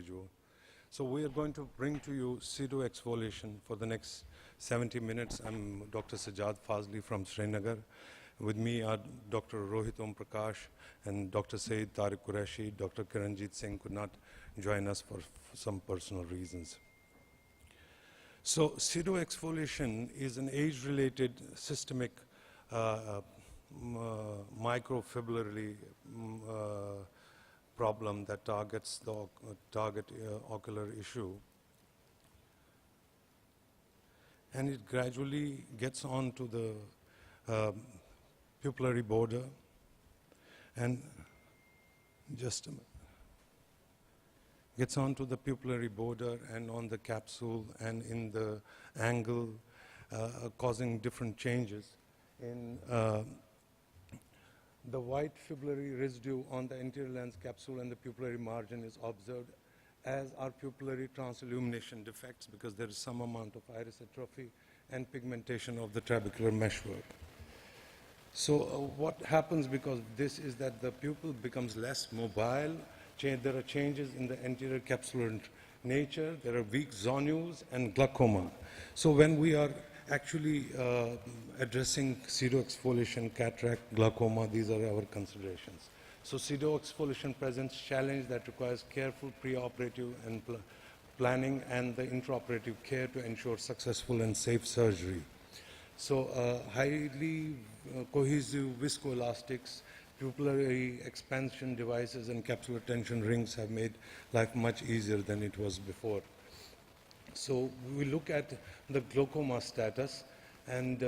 individual. So we are going to bring to you pseudoexfoliation for the next 70 minutes. I'm Dr. Sajjad Fazli from Srinagar. With me are Dr. Rohit Om Prakash and Dr. Saeed Tariq Qureshi. Dr. Kiranjit Singh could not join us for some personal reasons. So pseudoexfoliation is an age-related systemic microfibrillary problem that targets the ocular issue, and it gradually gets onto the pupillary border, and gets onto the pupillary border and on the capsule and in the angle, causing different changes in the white fibrillary residue on the anterior lens capsule and the pupillary margin is observed, as are pupillary transillumination defects because there is some amount of iris atrophy and pigmentation of the trabecular meshwork. So what happens because this is that the pupil becomes less mobile. There are changes in the anterior capsular nature. There are weak zonules and glaucoma. So when we are actually addressing pseudoexfoliation, cataract, glaucoma, these are our considerations. So pseudoexfoliation presents challenge that requires careful preoperative and planning and the intraoperative care to ensure successful and safe surgery. So highly cohesive viscoelastics, pupillary expansion devices and capsular tension rings have made life much easier than it was before. So we look at the glaucoma status, and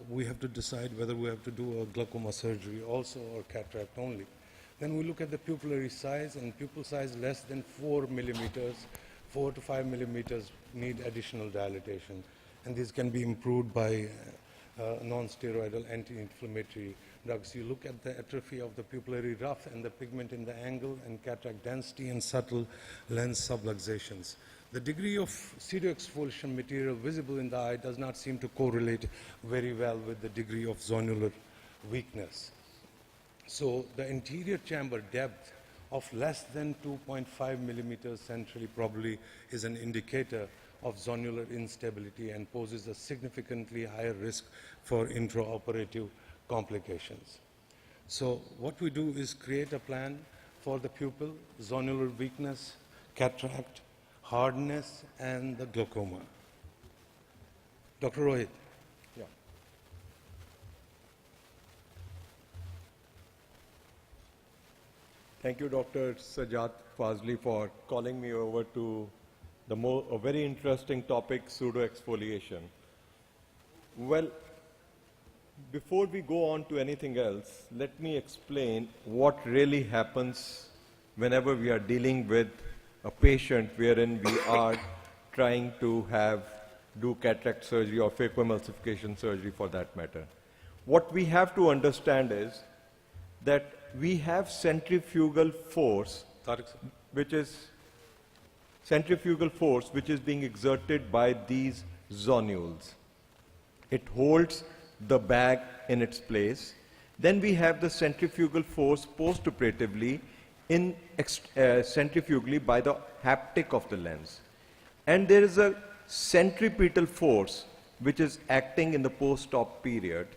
we have to decide whether we have to do a glaucoma surgery also or cataract only. Then we look at the pupillary size, and pupil size less than 4 millimeters, 4 to 5 millimeters need additional dilatation. And these can be improved by non-steroidal anti-inflammatory drugs. You look at the atrophy of the pupillary rough and the pigment in the angle and cataract density and subtle lens subluxations. The degree of pseudoexfoliation material visible in the eye does not seem to correlate very well with the degree of zonular weakness. So the anterior chamber depth of less than 2.5 millimeters centrally probably is an indicator of zonular instability and poses a significantly higher risk for intraoperative complications. So what we do is create a plan for the pupil, zonular weakness, cataract, hardness, and the glaucoma. Dr. Rohit. Yeah. Thank you, Dr. Sajjad Fazli, for calling me over to a very interesting topic, pseudoexfoliation. Well, before we go on to anything else, let me explain what really happens whenever we are dealing with a patient wherein we are trying to do cataract surgery or phacoemulsification surgery for that matter. What we have to understand is that we have centrifugal force, which is being exerted by these zonules. It holds the bag in its place. Then we have the centrifugal force postoperatively centrifugally by the haptic of the lens. And there is a centripetal force which is acting in the post-op period,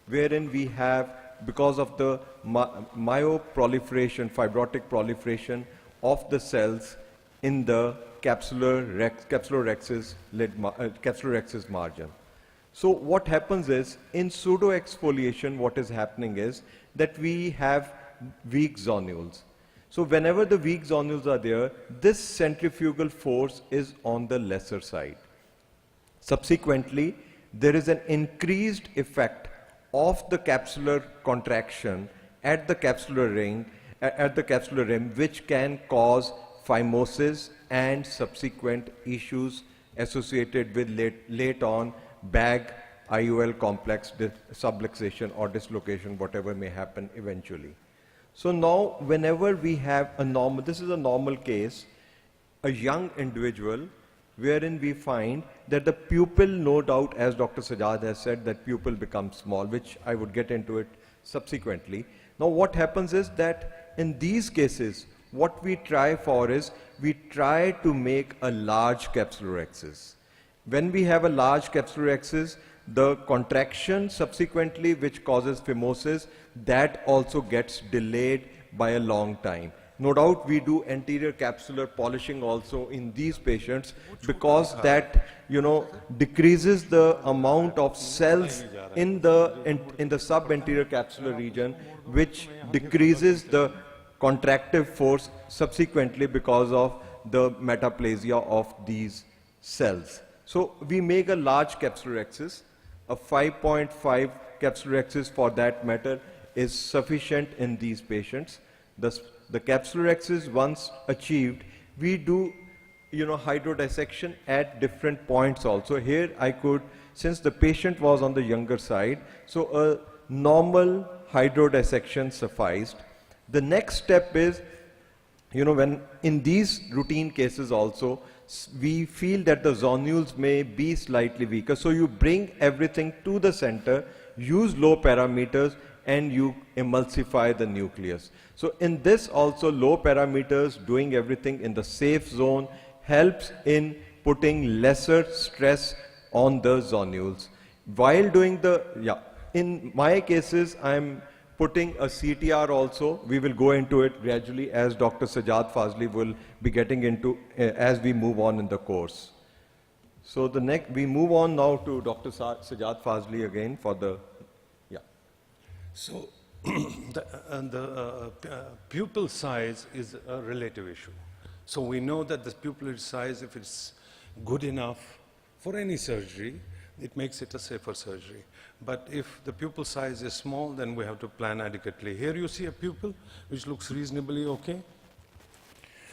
wherein we have, because of the myoproliferation, fibrotic proliferation of the cells in the capsular rhexis margin. So what happens is, in pseudoexfoliation, what is happening is that we have weak zonules. So whenever the weak zonules are there, this centrifugal force is on the lesser side. Subsequently, there is an increased effect of the capsular contraction at the capsular rim, which can cause phimosis and subsequent issues associated with late on bag IOL complex subluxation or dislocation, whatever may happen eventually. So now, whenever we have this is a normal case, a young individual, wherein we find that the pupil, no doubt, as Dr. Sajjad has said, that pupil becomes small, which I would get into it subsequently. Now what happens is that in these cases, what we try for is, we try to make a large capsular axis. When we have a large capsular axis, the contraction subsequently which causes phimosis, that also gets delayed by a long time. No doubt we do anterior capsular polishing also in these patients, because that, you know, decreases the amount of cells in the subanterior capsular region, which decreases the contractive force subsequently because of the metaplasia of these cells. So we make a large capsular axis. A 5.5 capsular axis for that matter is sufficient in these patients. The capsular axis once achieved, we do, you know, hydrodissection at different points also. Here I could, since the patient was on the younger side, so a normal hydrodissection sufficed. The next step is, you know, when in these routine cases also, we feel that the zonules may be slightly weaker. So you bring everything to the center, use low parameters, and you emulsify the nucleus. So in this also, low parameters, doing everything in the safe zone, helps in putting lesser stress on the zonules. While doing in my cases, I'm putting a CTR also. We will go into it gradually as Dr. Sajjad Fazli will be getting into as we move on in the course. So we move on now to Dr. Sajjad Fazli again for the, So the pupil size is a relative issue. So we know that the pupillary size, if it's good enough for any surgery, it makes it a safer surgery. But if the pupil size is small, then we have to plan adequately. Here you see a pupil which looks reasonably okay.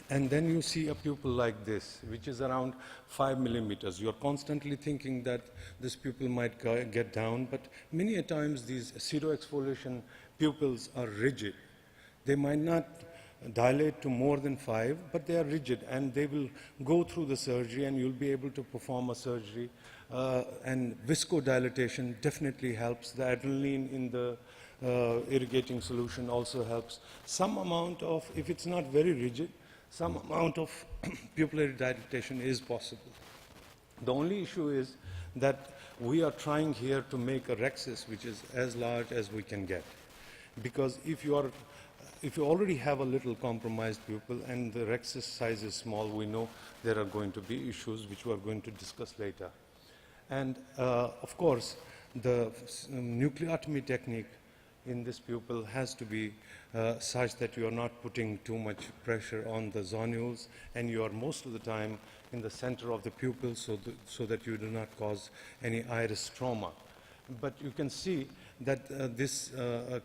And then you see a pupil like this, which is around 5 millimeters. You're constantly thinking that this pupil might get down, but many a times these pseudoexfoliation pupils are rigid. They might not dilate to more than 5, but they are rigid, and they will go through the surgery, and you'll be able to perform a surgery. And viscodilatation definitely helps. The adrenaline in the irrigating solution also helps. Some amount of, if it's not very rigid, some amount of pupillary dilatation is possible. The only issue is that we are trying here to make a rhexis which is as large as we can get. Because if you already have a little compromised pupil and the rhexis size is small, we know there are going to be issues which we are going to discuss later. And of course, the nucleotomy technique in this pupil has to be such that you are not putting too much pressure on the zonules, and you are most of the time in the center of the pupil so that you do not cause any iris trauma. But you can see that this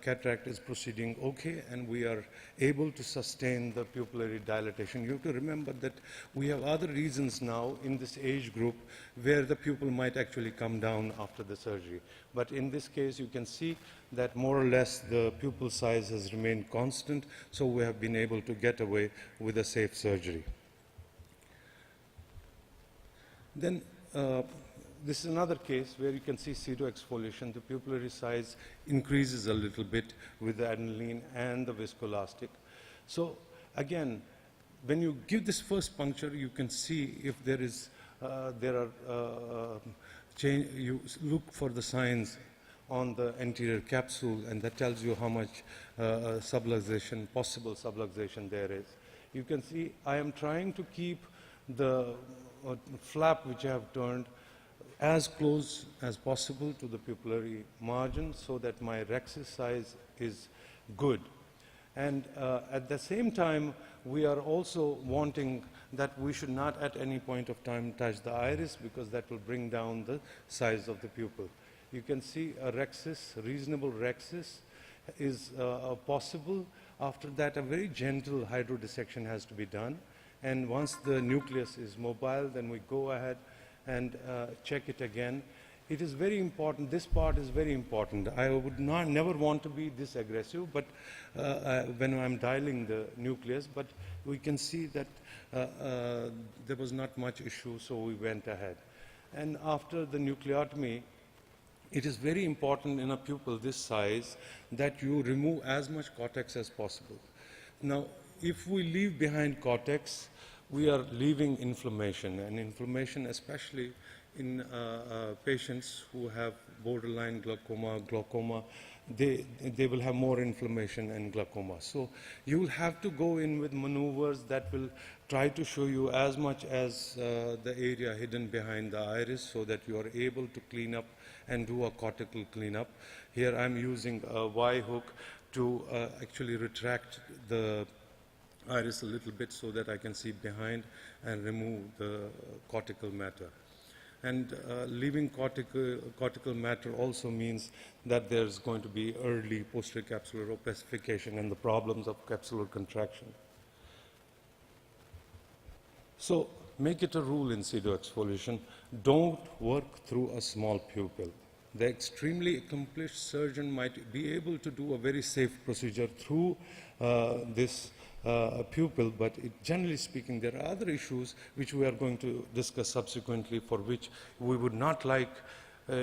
cataract is proceeding okay, and we are able to sustain the pupillary dilatation. You have to remember that we have other reasons now in this age group where the pupil might actually come down after the surgery. But in this case, you can see that more or less the pupil size has remained constant, so we have been able to get away with a safe surgery. Then this is another case where you can see pseudoexfoliation. The pupillary size increases a little bit with the aniline and the viscoelastic. So again, when you give this first puncture, you can see if there is change. You look for the signs on the anterior capsule, and that tells you how much subluxation, possible subluxation there is. You can see I am trying to keep the flap which I have turned as close as possible to the pupillary margin so that my rhexis size is good. And at the same time, we are also wanting that we should not at any point of time touch the iris, because that will bring down the size of the pupil. You can see a rhexis, reasonable rhexis is possible. After that, a very gentle hydrodissection has to be done. And once the nucleus is mobile, then we go ahead and check it again. It is very important. This part is very important. I would never want to be this aggressive, but when I'm dialing the nucleus, but we can see that there was not much issue, so we went ahead. And after the nucleotomy, it is very important in a pupil this size that you remove as much cortex as possible. Now, if we leave behind cortex, we are leaving inflammation, and inflammation, especially in patients who have borderline glaucoma, they will have more inflammation and glaucoma. So you will have to go in with maneuvers that will try to show you as much as the area hidden behind the iris, so that you are able to clean up and do a cortical cleanup. Here I'm using a Y hook to actually retract the iris a little bit so that I can see behind and remove the cortical matter. And leaving cortical matter also means that there's going to be early posterior capsular opacification and the problems of capsular contraction. So make it a rule in pseudoexfoliation, don't work through a small pupil. The extremely accomplished surgeon might be able to do a very safe procedure through this pupil, but generally speaking, there are other issues which we are going to discuss subsequently, for which we would not like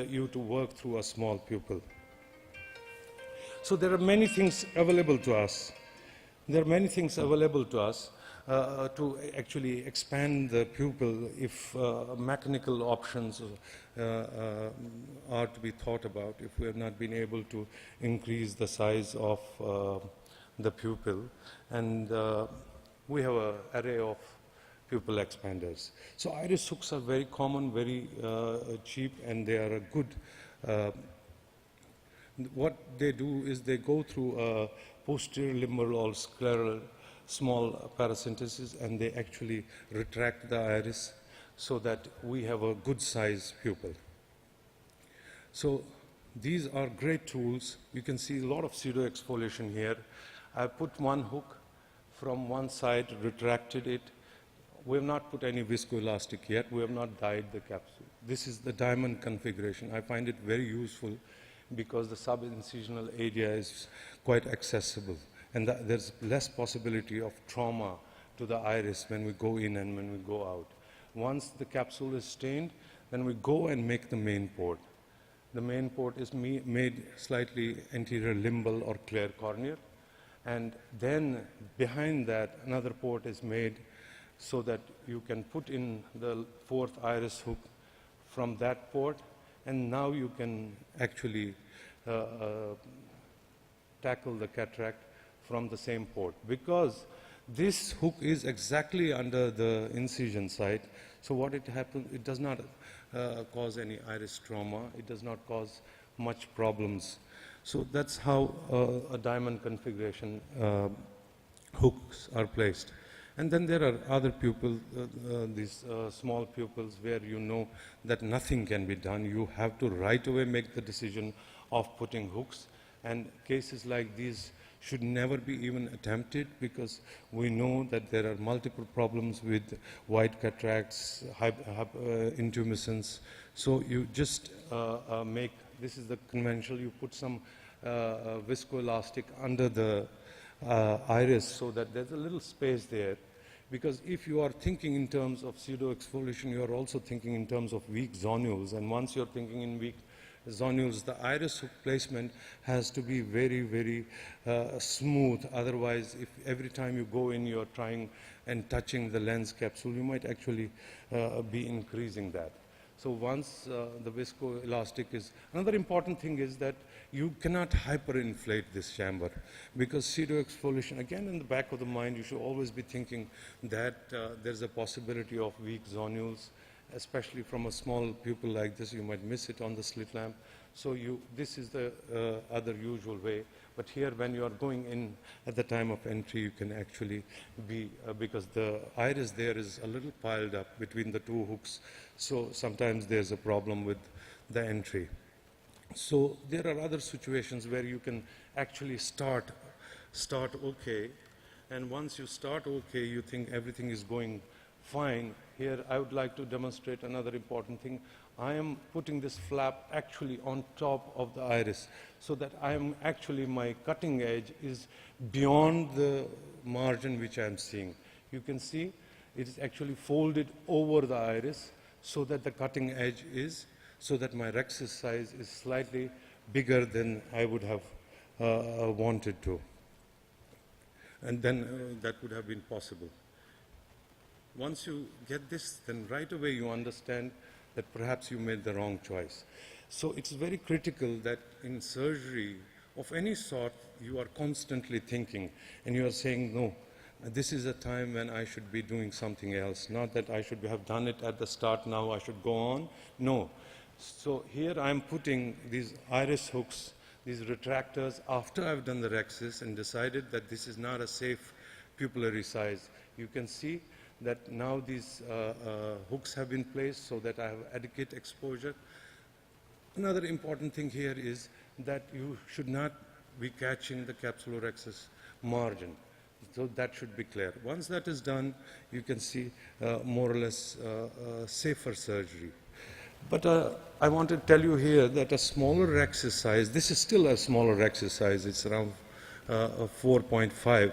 you to work through a small pupil. So there are many things available to us. There are many things available to us to actually expand the pupil if mechanical options are to be thought about, if we have not been able to increase the size of the pupil. And we have an array of pupil expanders. So iris hooks are very common, very cheap, and they are a good. What they do is they go through a posterior limbal or scleral small paracentesis, and they actually retract the iris so that we have a good size pupil. So these are great tools. You can see a lot of pseudoexfoliation here. I put one hook from one side, retracted it. We have not put any viscoelastic yet. We have not dyed the capsule. This is the diamond configuration. I find it very useful because the subincisional area is quite accessible, and there's less possibility of trauma to the iris when we go in and when we go out. Once the capsule is stained, then we go and make the main port. The main port is made slightly anterior limbal or clear corneal, and then behind that another port is made so that you can put in the fourth iris hook from that port, and now you can actually tackle the cataract from the same port, because this hook is exactly under the incision site. So what it happens, it does not cause any iris trauma, it does not cause much problems. So that's how a diamond configuration hooks are placed. And then there are other pupils, these small pupils, where you know that nothing can be done. You have to right away make the decision of putting hooks. And cases like these should never be even attempted, because we know that there are multiple problems with white cataracts, intumescence. So you just make, this is the conventional, you put some viscoelastic under the iris so that there's a little space there. Because if you are thinking in terms of pseudoexfoliation, you are also thinking in terms of weak zonules. And once you're thinking in weak zonules, the iris hook placement has to be very, very smooth. Otherwise, if every time you go in, you're trying and touching the lens capsule, you might actually be increasing that. So once the viscoelastic is, another important thing is that you cannot hyperinflate this chamber, because pseudoexfoliation, again in the back of the mind, you should always be thinking that there's a possibility of weak zonules, especially from a small pupil like this. You might miss it on the slit lamp. So this is the other usual way. But here, when you are going in at the time of entry, you can actually be, because the iris there is a little piled up between the two hooks, so sometimes there's a problem with the entry. So there are other situations where you can actually start okay, and once you start okay, you think everything is going fine. Here I would like to demonstrate another important thing. I am putting this flap actually on top of the iris, so that I am actually, my cutting edge is beyond the margin which I am seeing. You can see it is actually folded over the iris, so that the cutting edge is, so that my rexus size is slightly bigger than I would have wanted to. and then that would have been possible. Once you get this, then right away you understand that perhaps you made the wrong choice. So it's very critical that in surgery of any sort, you are constantly thinking, and you are saying, no, this is a time when I should be doing something else. Not that I should have done it at the start, now I should go on. No. So here I'm putting these iris hooks, these retractors, after I've done the rhexis and decided that this is not a safe pupillary size. You can see that now these hooks have been placed so that I have adequate exposure. Another important thing here is that you should not be catching the capsulorhexis margin. So that should be clear. Once that is done, you can see more or less safer surgery. But I want to tell you here that a smaller exercise, this is still a smaller exercise, it's around 4.5.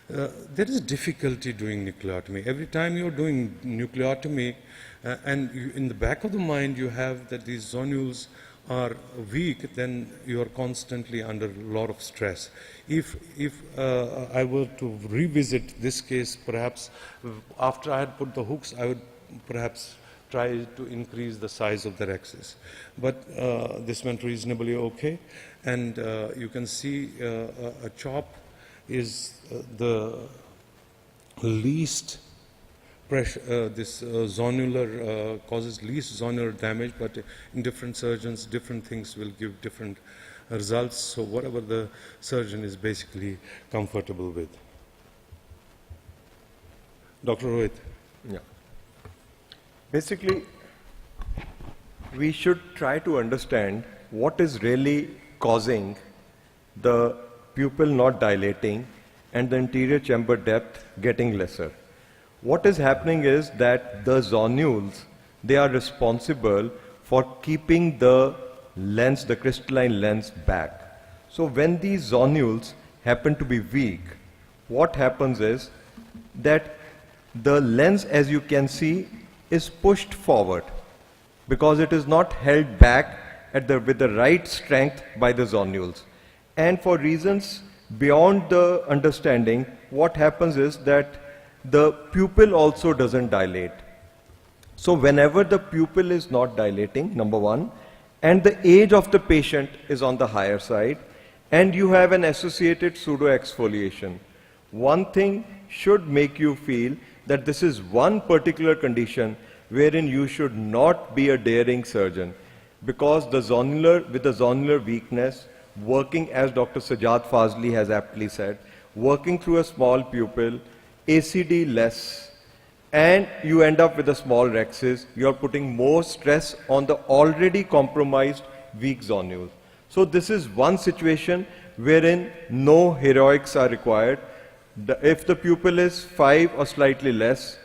There is difficulty doing nucleotomy. Every time you're doing nucleotomy, and in the back of the mind you have that these zonules are weak, then you are constantly under a lot of stress. If I were to revisit this case, perhaps after I had put the hooks, I would perhaps try to increase the size of the rhexis. But this went reasonably okay, and you can see a chop is the least pressure, this zonular causes least zonular damage, but in different surgeons, different things will give different results. So whatever the surgeon is basically comfortable with. Dr. Rohit. Yeah. Basically, we should try to understand what is really causing the pupil not dilating and the anterior chamber depth getting lesser. What is happening is that the zonules, they are responsible for keeping the lens, the crystalline lens back. So when these zonules happen to be weak, what happens is that the lens, as you can see, is pushed forward because it is not held back with the right strength by the zonules. And for reasons beyond the understanding, what happens is that the pupil also doesn't dilate. So whenever the pupil is not dilating, number one, and the age of the patient is on the higher side, and you have an associated pseudoexfoliation, one thing should make you feel that this is one particular condition wherein you should not be a daring surgeon, because with the zonular weakness, working, as Dr. Sajjad Fazli has aptly said, working through a small pupil, ACD less, and you end up with a small rhexis, you are putting more stress on the already compromised weak zonule. So this is one situation wherein no heroics are required. If the pupil is 5 or slightly less,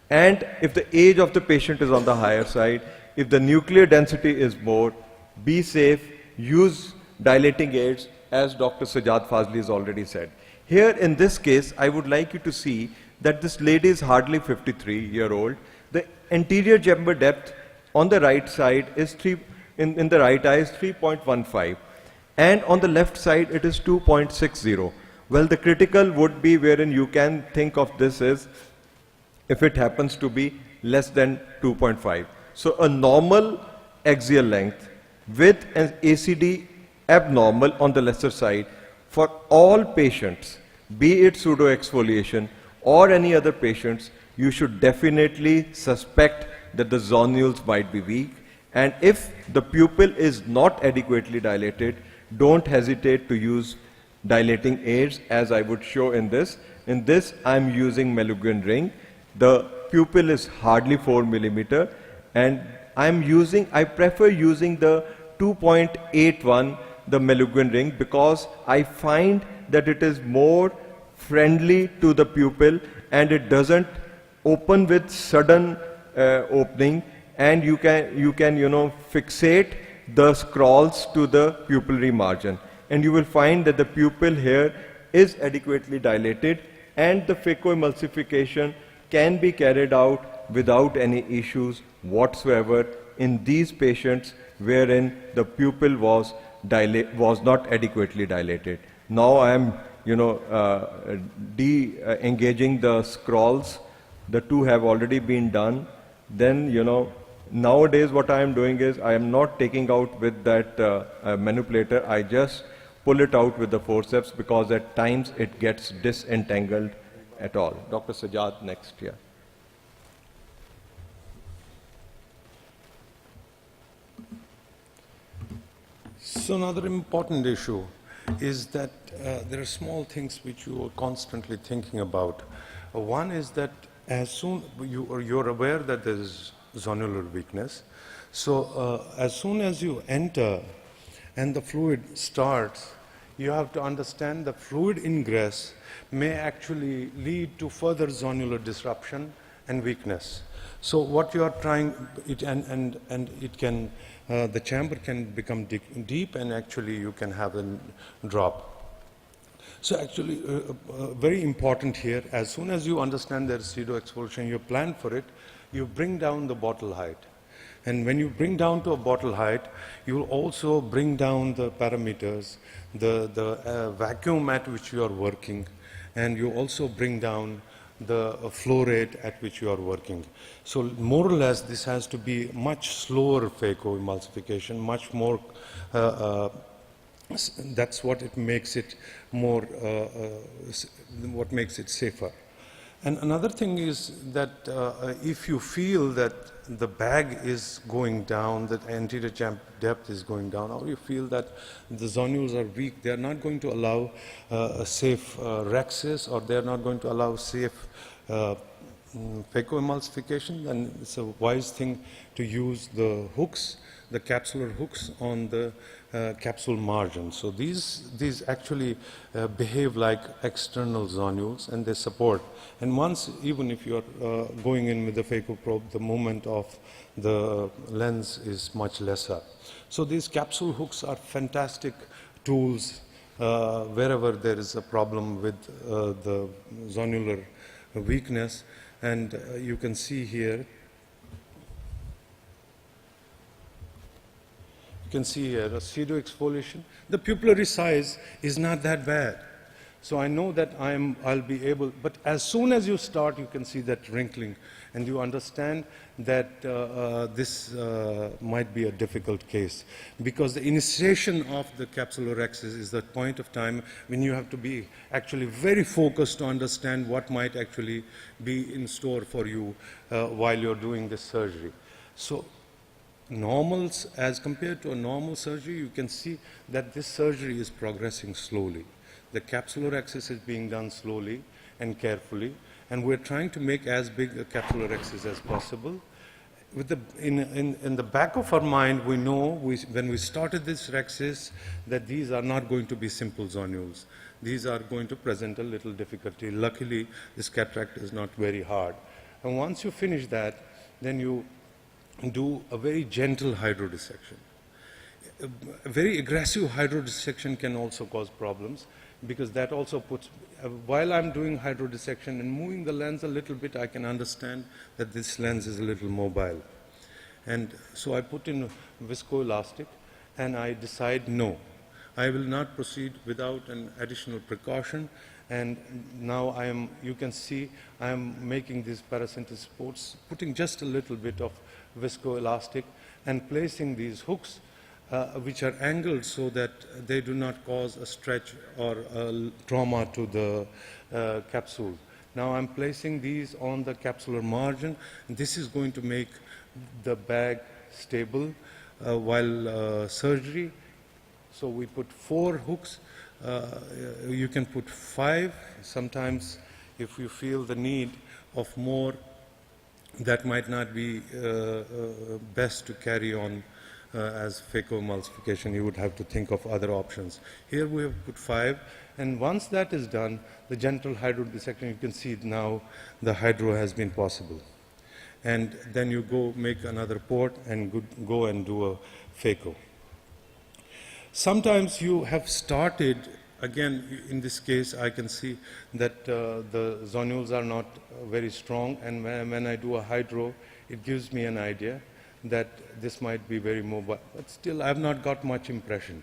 and if the age of the patient is on the higher side, if the nuclear density is more, be safe, use dilating aids, as Dr. Sajjad Fazli has already said. Here in this case, I would like you to see that this lady is hardly 53-year-old. The anterior chamber depth on the right side is in the right eye is 3.15, and on the left side it is 2.60. Well, the critical would be wherein you can think of this as if it happens to be less than 2.5. So a normal axial length with an ACD abnormal on the lesser side for all patients, be it pseudoexfoliation or any other patients, you should definitely suspect that the zonules might be weak. And if the pupil is not adequately dilated, don't hesitate to use dilating aids, as I would show in this. In this, I'm using Meluguin ring. The pupil is hardly 4 millimeter, and I prefer using the 2.81, the Meluguin ring, because I find that it is more friendly to the pupil and it doesn't open with sudden opening, and you can fixate the scrolls to the pupillary margin, and you will find that the pupil here is adequately dilated, and the phacoemulsification can be carried out without any issues whatsoever in these patients wherein the pupil was not adequately dilated. Now I am de-engaging the scrolls. The two have already been done. Then, nowadays what I am doing is I am not taking out with that manipulator. I just pull it out with the forceps because at times it gets disentangled at all. Dr. Sajjad, next, yeah. So another important issue is that there are small things which you are constantly thinking about. One is that as soon you're aware that there is zonular weakness, so as soon as you enter and the fluid starts, you have to understand the fluid ingress may actually lead to further zonular disruption and weakness. So what you are trying, and it can, the chamber can become deep, and actually you can have a drop. So actually, very important here, as soon as you understand there is pseudoexfoliation, you plan for it, you bring down the bottle height. And when you bring down to a bottle height, you will also bring down the parameters, the vacuum at which you are working, and you also bring down the flow rate at which you are working. So more or less, this has to be much slower phacoemulsification, much more, that's what it makes it more, what makes it safer. And another thing is that if you feel that the bag is going down, that anterior chamber depth is going down, or you feel that the zonules are weak, they are not going to allow a safe rhexis, or they are not going to allow safe phacoemulsification, then it's a wise thing to use the hooks, the capsular hooks on the capsule margin. So these actually behave like external zonules, and they support. And once, even if you are going in with the phaco probe, the movement of the lens is much lesser. So these capsule hooks are fantastic tools wherever there is a problem with the zonular weakness. And you can see here, you can see here a pseudoexfoliation. The pupillary size is not that bad. So I know that I'll be able, but as soon as you start, you can see that wrinkling, and you understand that this might be a difficult case, because the initiation of the capsular rhexis is the point of time when you have to be actually very focused to understand what might actually be in store for you while you're doing this surgery. So normals, as compared to a normal surgery, you can see that this surgery is progressing slowly. The capsular rhexis is being done slowly and carefully, and we're trying to make as big a capsular rhexis as possible. With in the back of our mind, we know when we started this rhexis that these are not going to be simple zonules. These are going to present a little difficulty. Luckily, this cataract is not very hard. And once you finish that, then you do a very gentle hydrodissection. A very aggressive hydrodissection can also cause problems, because that also puts, while I'm doing hydrodissection and moving the lens a little bit, I can understand that this lens is a little mobile. And so I put in viscoelastic, and I decide no, I will not proceed without an additional precaution. And now you can see I am making these paracentric supports, putting just a little bit of viscoelastic and placing these hooks which are angled so that they do not cause a stretch or a trauma to the capsule. Now I'm placing these on the capsular margin. This is going to make the bag stable while surgery. So we put 4 hooks. You can put 5. Sometimes if you feel the need of more, that might not be best to carry on as phacoemulsification. You would have to think of other options. Here we have put 5, and once that is done, the gentle hydrodissection, you can see now the hydro has been possible. And then you go make another port and go and do a phaco. Sometimes you have started, again, in this case, I can see that the zonules are not very strong, and when I do a hydro, it gives me an idea that this might be very mobile, but still I've not got much impression.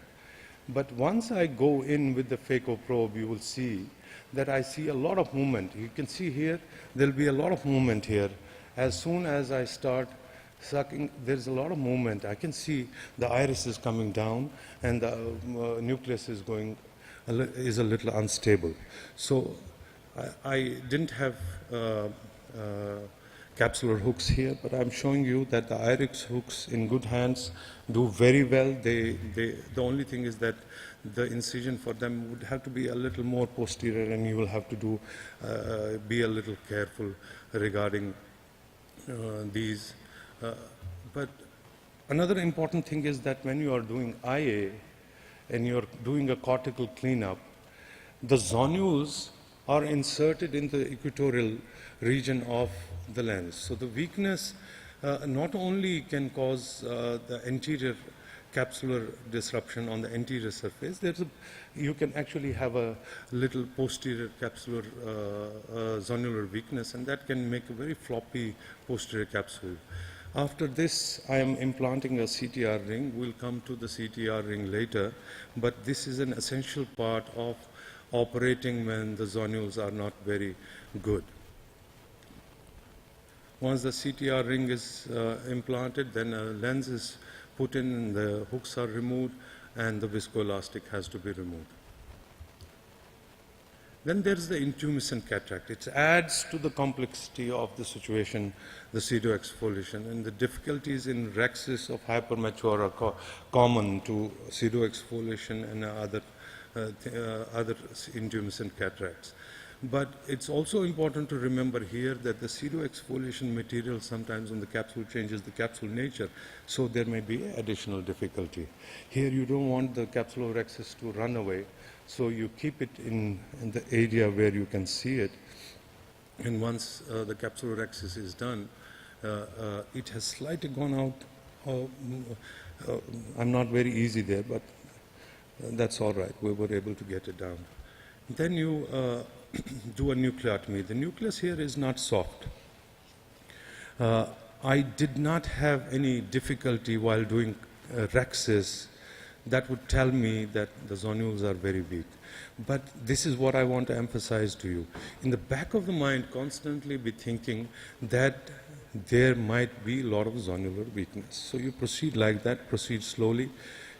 But once I go in with the phaco probe, you will see that I see a lot of movement. You can see here, there'll be a lot of movement here. As soon as I start sucking, there's a lot of movement. I can see the iris is coming down and the nucleus is going, is a little unstable. So I didn't have capsular hooks here, but I'm showing you that the IRIX hooks in good hands do very well. The only thing is that the incision for them would have to be a little more posterior, and you will have to do be a little careful regarding these. But another important thing is that when you are doing IA and you're doing a cortical cleanup, the zonules are inserted in the equatorial region of the lens. So the weakness not only can cause the anterior capsular disruption on the anterior surface, you can actually have a little posterior capsular zonular weakness, and that can make a very floppy posterior capsule. After this, I am implanting a CTR ring. We'll come to the CTR ring later, but this is an essential part of operating when the zonules are not very good. Once the CTR ring is implanted, then a lens is put in, the hooks are removed, and the viscoelastic has to be removed. Then there's the intumescent cataract. It adds to the complexity of the situation, the pseudoexfoliation, and the difficulties in rhexis of hypermature are common to pseudoexfoliation and other intumescent cataracts. But it's also important to remember here that the pseudoexfoliation material sometimes in the capsule changes the capsule nature, so there may be additional difficulty. Here you don't want the capsulorhexis to run away, so you keep it in the area where you can see it. And once the capsulorhexis is done, it has slightly gone out. I'm not very easy there, but that's all right. We were able to get it down. Then you do a nucleotomy. The nucleus here is not soft. I did not have any difficulty while doing rhexis that would tell me that the zonules are very weak. But this is what I want to emphasize to you. In the back of the mind, constantly be thinking that there might be a lot of zonular weakness. So you proceed like that, proceed slowly.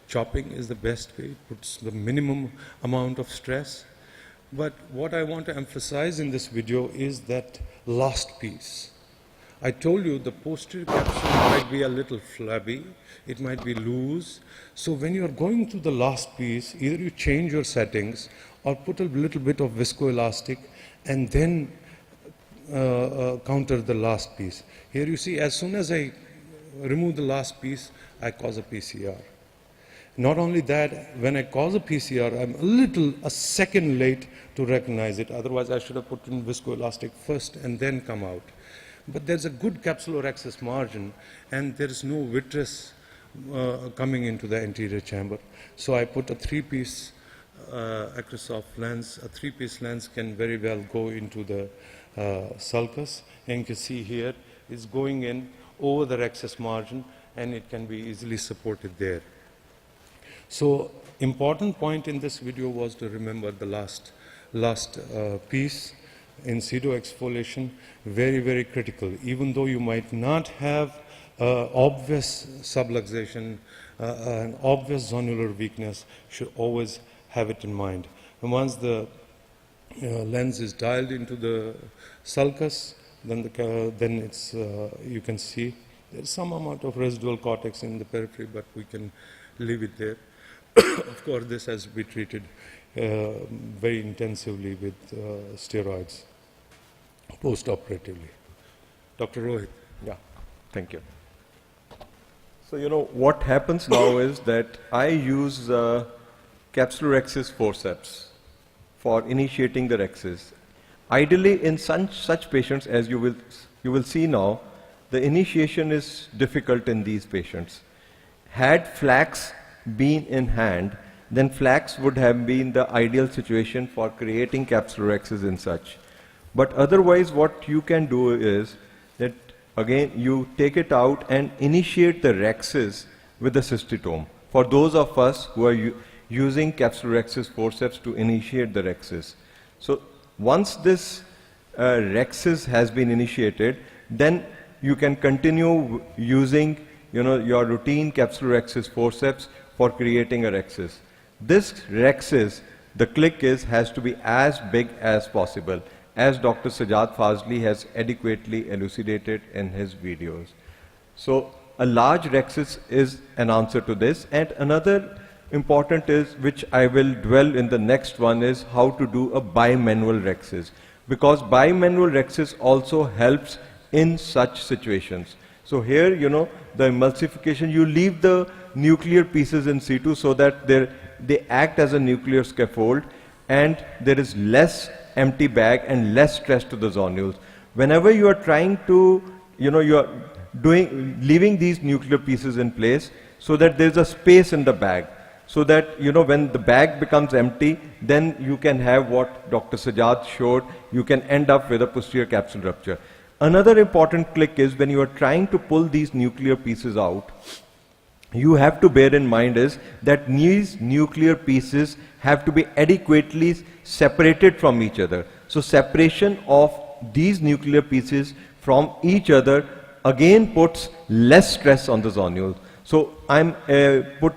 Chopping is the best way, it puts the minimum amount of stress. But what I want to emphasize in this video is that last piece. I told you the posterior capsule might be a little flabby, it might be loose. So when you are going to the last piece, either you change your settings or put a little bit of viscoelastic and then counter the last piece. Here you see, as soon as I remove the last piece, I cause a PCR. Not only that, when I cause a PCR, I'm a second late to recognize it. Otherwise, I should have put in viscoelastic first and then come out. But there's a good capsulorhexis margin, and there is no vitreous coming into the anterior chamber. So I put a three-piece Acrosoft lens. A three-piece lens can very well go into the sulcus. And you can see here, it's going in over the rhexis margin, and it can be easily supported there. So important point in this video was to remember the last piece in pseudoexfoliation, very, very critical. Even though you might not have obvious subluxation, an obvious zonular weakness, should always have it in mind. And once the lens is dialed into the sulcus, then it's you can see there's some amount of residual cortex in the periphery, but we can leave it there. Of course, this has to be treated very intensively with steroids post-operatively. Dr. Rohit. Yeah, thank you. So, you know, what happens now is that I use capsulorhexis forceps for initiating the rhexis. Ideally, in such patients, as you will see now, the initiation is difficult in these patients. Had flax been in hand, then flax would have been the ideal situation for creating capsulorhexis in such. But otherwise, what you can do is that, again, you take it out and initiate the rhexis with the cystitome. For those of us who are using capsulorhexis forceps to initiate the rhexis. So once this rhexis has been initiated, then you can continue using your routine capsulorhexis forceps for creating a rhexis. This rhexis, the click has to be as big as possible, as Dr. Sajjad Fazli has adequately elucidated in his videos. So a large rhexis is an answer to this, and another important is, which I will dwell in the next one, is how to do a bimanual rhexis, because bimanual rhexis also helps in such situations. So here, the emulsification, you leave the nuclear pieces in situ so that they act as a nuclear scaffold, and there is less empty bag and less stress to the zonules. Whenever you are trying to, you are leaving these nuclear pieces in place so that there is a space in the bag, so that, when the bag becomes empty, then you can have what Dr. Sajjad showed, you can end up with a posterior capsule rupture. Another important click is when you are trying to pull these nuclear pieces out, you have to bear in mind is that these nuclear pieces have to be adequately separated from each other. So separation of these nuclear pieces from each other again puts less stress on the zonule. So I'm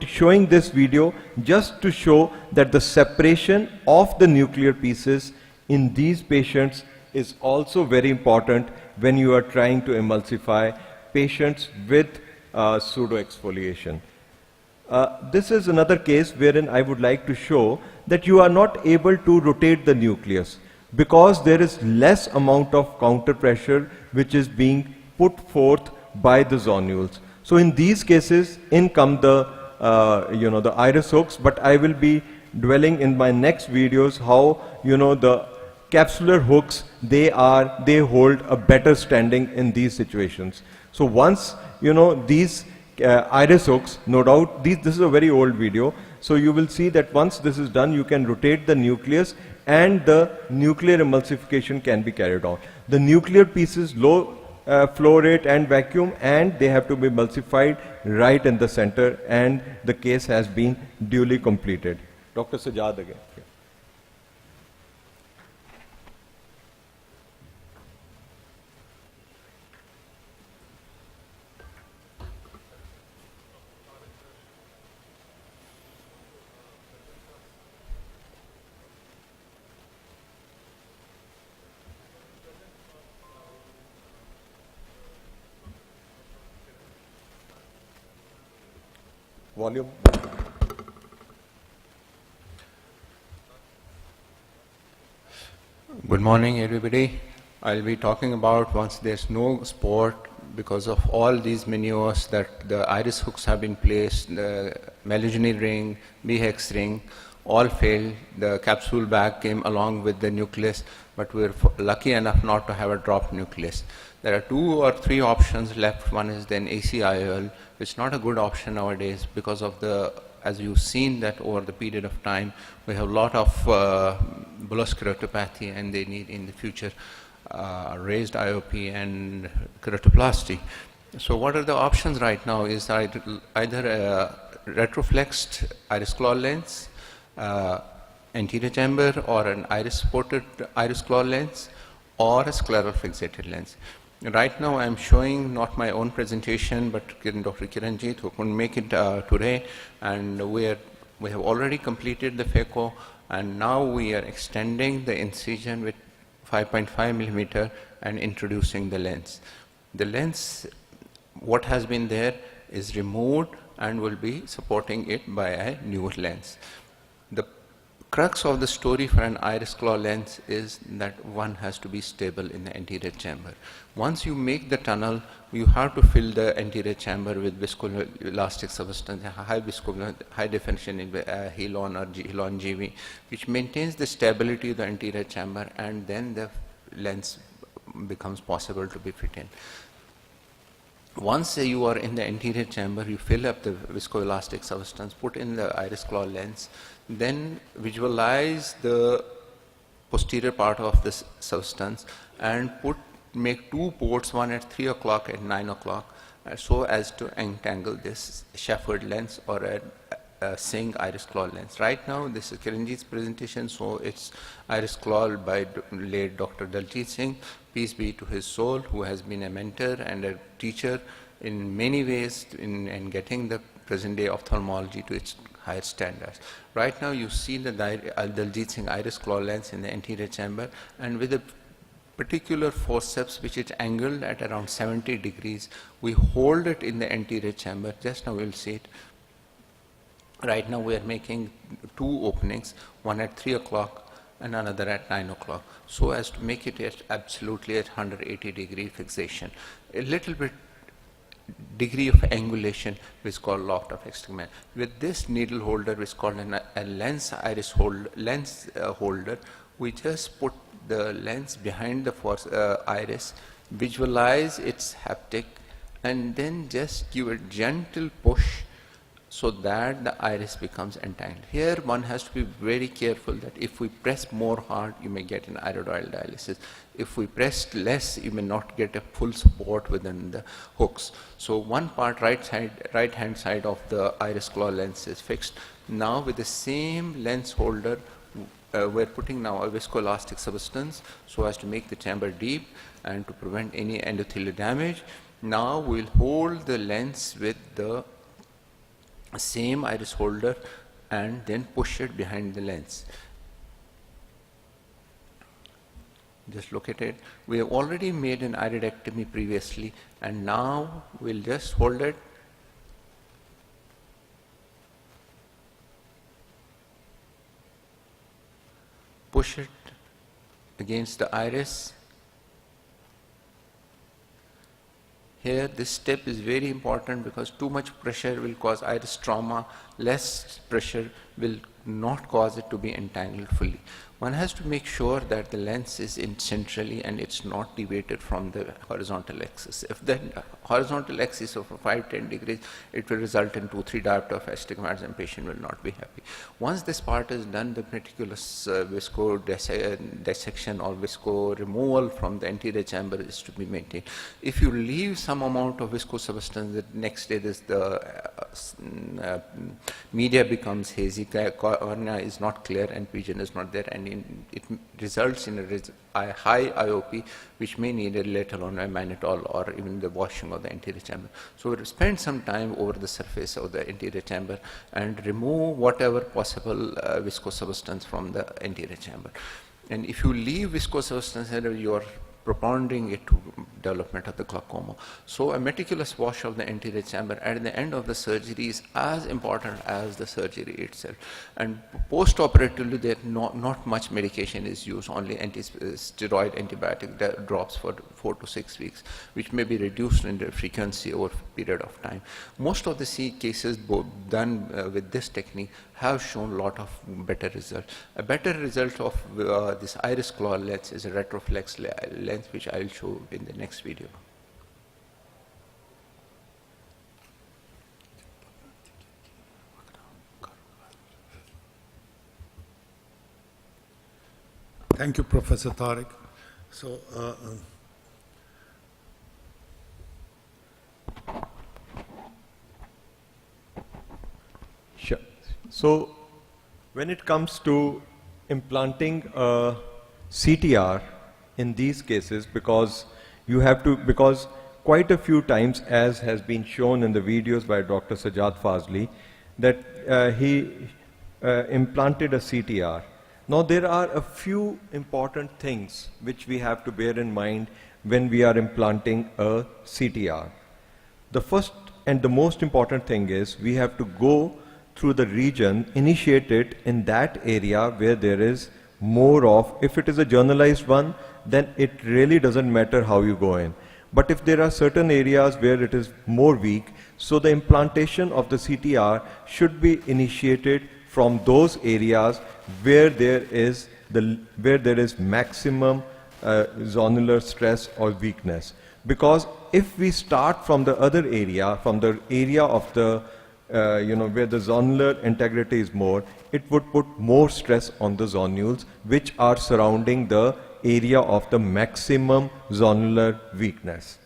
showing this video just to show that the separation of the nuclear pieces in these patients is also very important when you are trying to emulsify patients with pseudoexfoliation. This is another case wherein I would like to show that you are not able to rotate the nucleus because there is less amount of counter pressure which is being put forth by the zonules. So in these cases, in come the the iris hooks, but I will be dwelling in my next videos how the capsular hooks, they hold a better standing in these situations. So once these iris hooks, no doubt this is a very old video, so you will see that once this is done, you can rotate the nucleus and the nuclear emulsification can be carried on. The nuclear pieces, low flow rate and vacuum, and they have to be emulsified right in the center, and the case has been duly completed. Dr. Sajjad again. Volume. Good morning, everybody. I'll be talking about once there's no sport because of all these maneuvers that the iris hooks have been placed, the Meligeny ring, BHEX ring, all failed. The capsule bag came along with the nucleus, but we're lucky enough not to have a dropped nucleus. There are 2 or 3 options left. One is then ACIOL, which is not a good option nowadays because of the, as you've seen that over the period of time, we have a lot of bullous keratopathy, and they need in the future raised IOP and keratoplasty. So what are the options right now is either a retroflexed iris claw lens, anterior chamber, or an iris supported iris claw lens, or a scleral fixated lens. Right now I'm showing not my own presentation, but Dr. Kiranjit, who couldn't make it today, and we have already completed the phaco, and now we are extending the incision with 5.5 millimeter and introducing the lens. The lens, what has been there is removed and will be supporting it by a new lens. The crux of the story for an iris claw lens is that one has to be stable in the anterior chamber. Once you make the tunnel, you have to fill the anterior chamber with viscoelastic substance, high definition in Helon or Helon GV, which maintains the stability of the anterior chamber, and then the lens becomes possible to be fit in. Once you are in the anterior chamber, you fill up the viscoelastic substance, put in the iris claw lens, then visualize the posterior part of this substance and make 2 ports, one at 3 o'clock and 9 o'clock, so as to entangle this chamfered lens or a Singh iris claw lens. Right now, this is Kiranjit's presentation, so it's iris claw by late Dr. Daljit Singh. Peace be to his soul, who has been a mentor and a teacher in many ways in getting the present day ophthalmology to its higher standards. Right now, you see the Daljit Singh iris claw lens in the anterior chamber, and with a particular forceps which is angled at around 70 degrees, we hold it in the anterior chamber. Just now we'll see it. Right now we are making two openings, one at 3 o'clock and another at 9 o'clock, so as to make it absolutely at 180 degree fixation. A little bit degree of angulation, which is called loft of astigmatism. With this needle holder, which is called a lens iris holder, we just put the lens behind the iris, visualize its haptic, and then just give a gentle push so that the iris becomes entangled. Here one has to be very careful that if we press more hard, you may get an iridoid dialysis. If we press less, you may not get a full support within the hooks. So one part, right hand side of the iris claw lens is fixed. Now with the same lens holder, we're putting now a viscoelastic substance so as to make the chamber deep and to prevent any endothelial damage. Now we'll hold the lens with the same iris holder and then push it behind the lens. Just look at it. We have already made an iridectomy previously, and now we'll just hold it. Push it against the iris. Here, this step is very important because too much pressure will cause iris trauma. Less pressure will not cause it to be entangled fully. One has to make sure that the lens is in centrally and it's not deviated from the horizontal axis. If the horizontal axis of 5-10 degrees, it will result in 2-3 diopter of astigmatism, and patient will not be happy. Once this part is done, the meticulous visco dissection or visco removal from the anterior chamber is to be maintained. If you leave some amount of visco substance, the next day the media becomes hazy, cornea is not clear and vision is not there, and it results in a high IOP, which may need a later on a mannitol or even the washing of the anterior chamber. So we'll spend some time over the surface of the anterior chamber and remove whatever possible viscous substance from the anterior chamber. And if you leave viscous substance, you are propounding it to development of the glaucoma. So a meticulous wash of the anterior chamber at the end of the surgery is as important as the surgery itself. And post-operatively, there not much medication is used, only steroid antibiotic drops for 4 to 6 weeks, which may be reduced in the frequency over a period of time. Most of the cases done with this technique have shown a lot of better results. A better result of this iris claw lens is a retroflex lens, which I will show in the next video. Thank you, Professor Tariq. So, Sure. So, when it comes to implanting a CTR in these cases, because quite a few times, as has been shown in the videos by Dr. Sajjad Fazli, that he implanted a CTR. Now, there are a few important things which we have to bear in mind when we are implanting a CTR. The first and the most important thing is we have to go through the region, initiate it in that area where there is more of, if it is a generalized one, then it really doesn't matter how you go in. But if there are certain areas where it is more weak, so the implantation of the CTR should be initiated from those areas where there is maximum zonular stress or weakness. Because if we start from the other area, from the area of the where the zonular integrity is more, it would put more stress on the zonules which are surrounding the area of the maximum zonular weakness.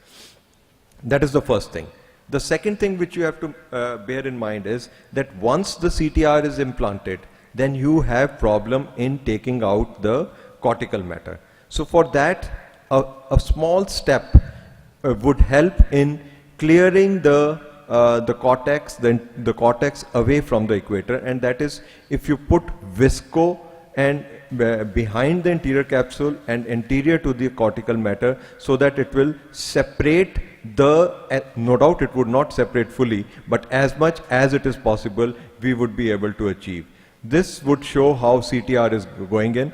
That is the first thing. The second thing which you have to bear in mind is that once the CTR is implanted, then you have problem in taking out the cortical matter. So for that, a small step would help in clearing the cortex, the cortex away from the equator, and that is if you put visco and behind the anterior capsule and anterior to the cortical matter, so that it will separate no doubt it would not separate fully, but as much as it is possible we would be able to achieve. This would show how CTR is going in.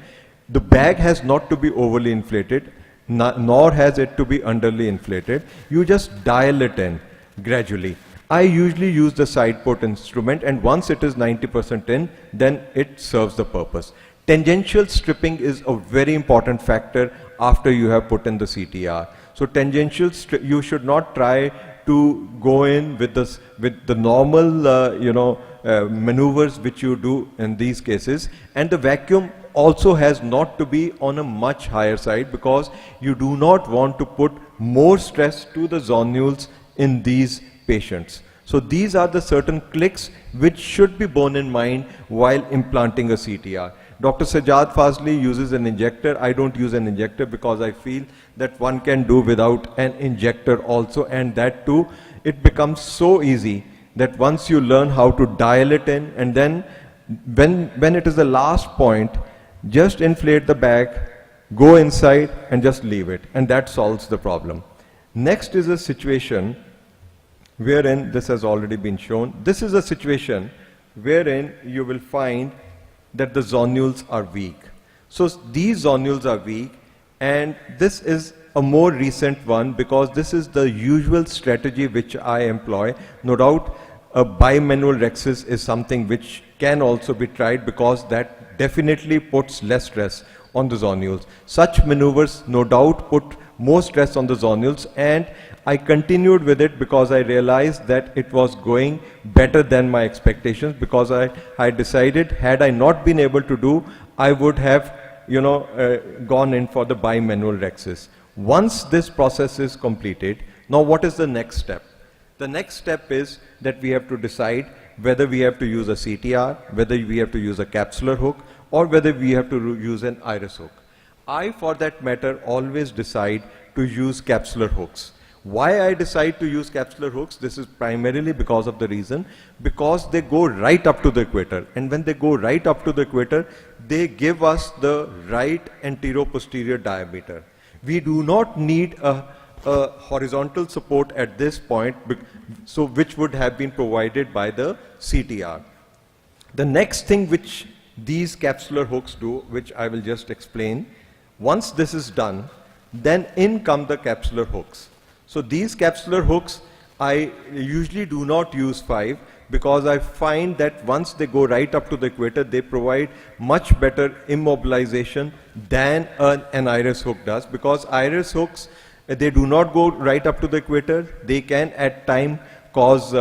The bag has not to be overly inflated, nor has it to be underly inflated. You just dial it in gradually. I usually use the side port instrument, and once it is 90% in, then it serves the purpose. Tangential stripping is a very important factor after you have put in the CTR. So tangential you should not try to go in with the normal maneuvers which you do in these cases, and the vacuum also has not to be on a much higher side, because you do not want to put more stress to the zonules in these patients. So these are the certain clicks which should be borne in mind while implanting a CTR. Dr. Sajjad Fazli uses an injector. I don't use an injector because I feel that one can do without an injector also, and that too, it becomes so easy that once you learn how to dial it in, and then when it is the last point, just inflate the bag, go inside and just leave it, and that solves the problem. Next is a situation wherein this has already been shown. This is a situation wherein you will find that the zonules are weak. So these zonules are weak, and this is a more recent one because this is the usual strategy which I employ. No doubt a bimanual rhexis is something which can also be tried, because that definitely puts less stress on the zonules. Such maneuvers no doubt put more stress on the zonules, and I continued with it because I realized that it was going better than my expectations, because I decided, had I not been able to do, I would have gone in for the bimanual rhexis. Once this process is completed, now what is the next step? The next step is that we have to decide whether we have to use a CTR, whether we have to use a capsular hook, or whether we have to use an iris hook. I, for that matter, always decide to use capsular hooks. Why I decide to use capsular hooks? This is primarily because of the reason, because they go right up to the equator, and when they go right up to the equator, they give us the right antero-posterior diameter. We do not need a horizontal support at this point, so which would have been provided by the CTR. The next thing which these capsular hooks do, which I will just explain, once this is done, then in come the capsular hooks. So these capsular hooks, I usually do not use 5, because I find that once they go right up to the equator, they provide much better immobilization than an iris hook does, because iris hooks, they do not go right up to the equator. They can at time cause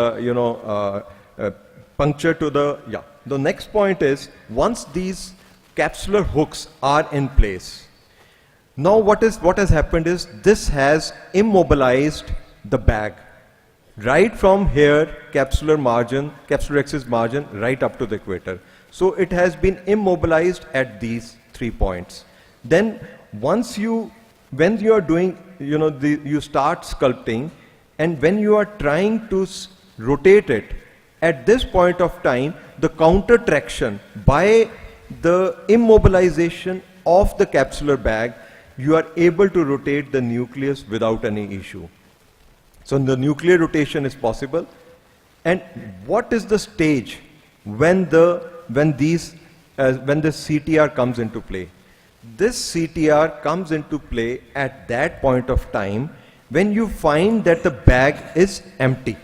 puncture to the, The next point is, once these capsular hooks are in place, now what has happened is, this has immobilized the bag right from here, capsular rhexis margin, right up to the equator. So it has been immobilized at these 3 points. Then once when you are doing, you start sculpting, and when you are trying to rotate it, at this point of time, the counter traction by the immobilization of the capsular bag, you are able to rotate the nucleus without any issue. So the nuclear rotation is possible. And what is the stage when the CTR comes into play? This CTR comes into play at that point of time when you find that the bag is empty.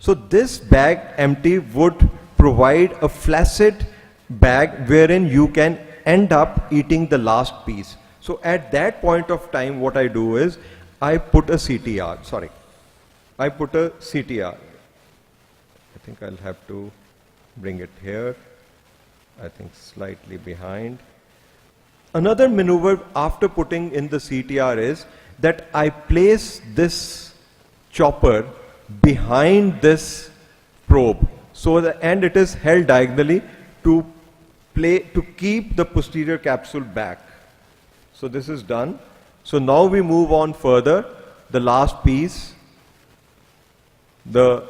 So this bag empty would provide a flaccid bag wherein you can end up eating the last piece. So at that point of time, what I do is, I put a CTR. I think I'll have to bring it here. I think slightly behind. Another maneuver after putting in the CTR is that I place this chopper behind this probe. So and it is held diagonally to keep the posterior capsule back. So this is done. So now we move on further. The last piece, the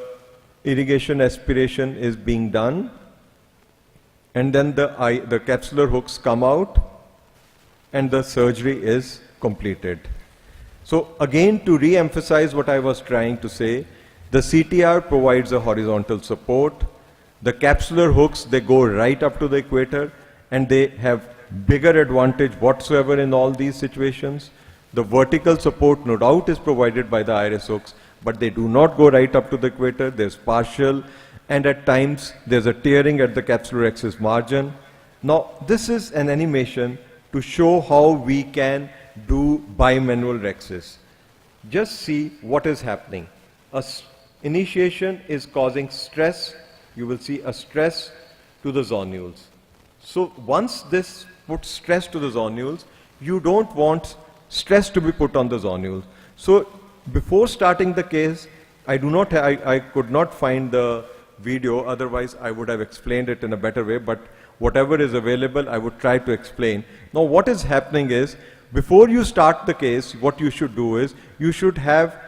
irrigation aspiration is being done, and then the capsular hooks come out and the surgery is completed. So again, to re-emphasize what I was trying to say, the CTR provides a horizontal support. The capsular hooks, they go right up to the equator, and they have bigger advantage whatsoever in all these situations. The vertical support, no doubt, is provided by the iris hooks, but they do not go right up to the equator. There's partial, and at times there's a tearing at the capsular axis margin. Now, this is an animation to show how we can do bimanual rexes. Just see what is happening. Initiation is causing stress. You will see a stress to the zonules. So once this puts stress to the zonules, you don't want stress to be put on the zonules. So before starting the case, I could not find the video, otherwise I would have explained it in a better way, but whatever is available, I would try to explain. Now what is happening is, before you start the case, what you should do is, you should have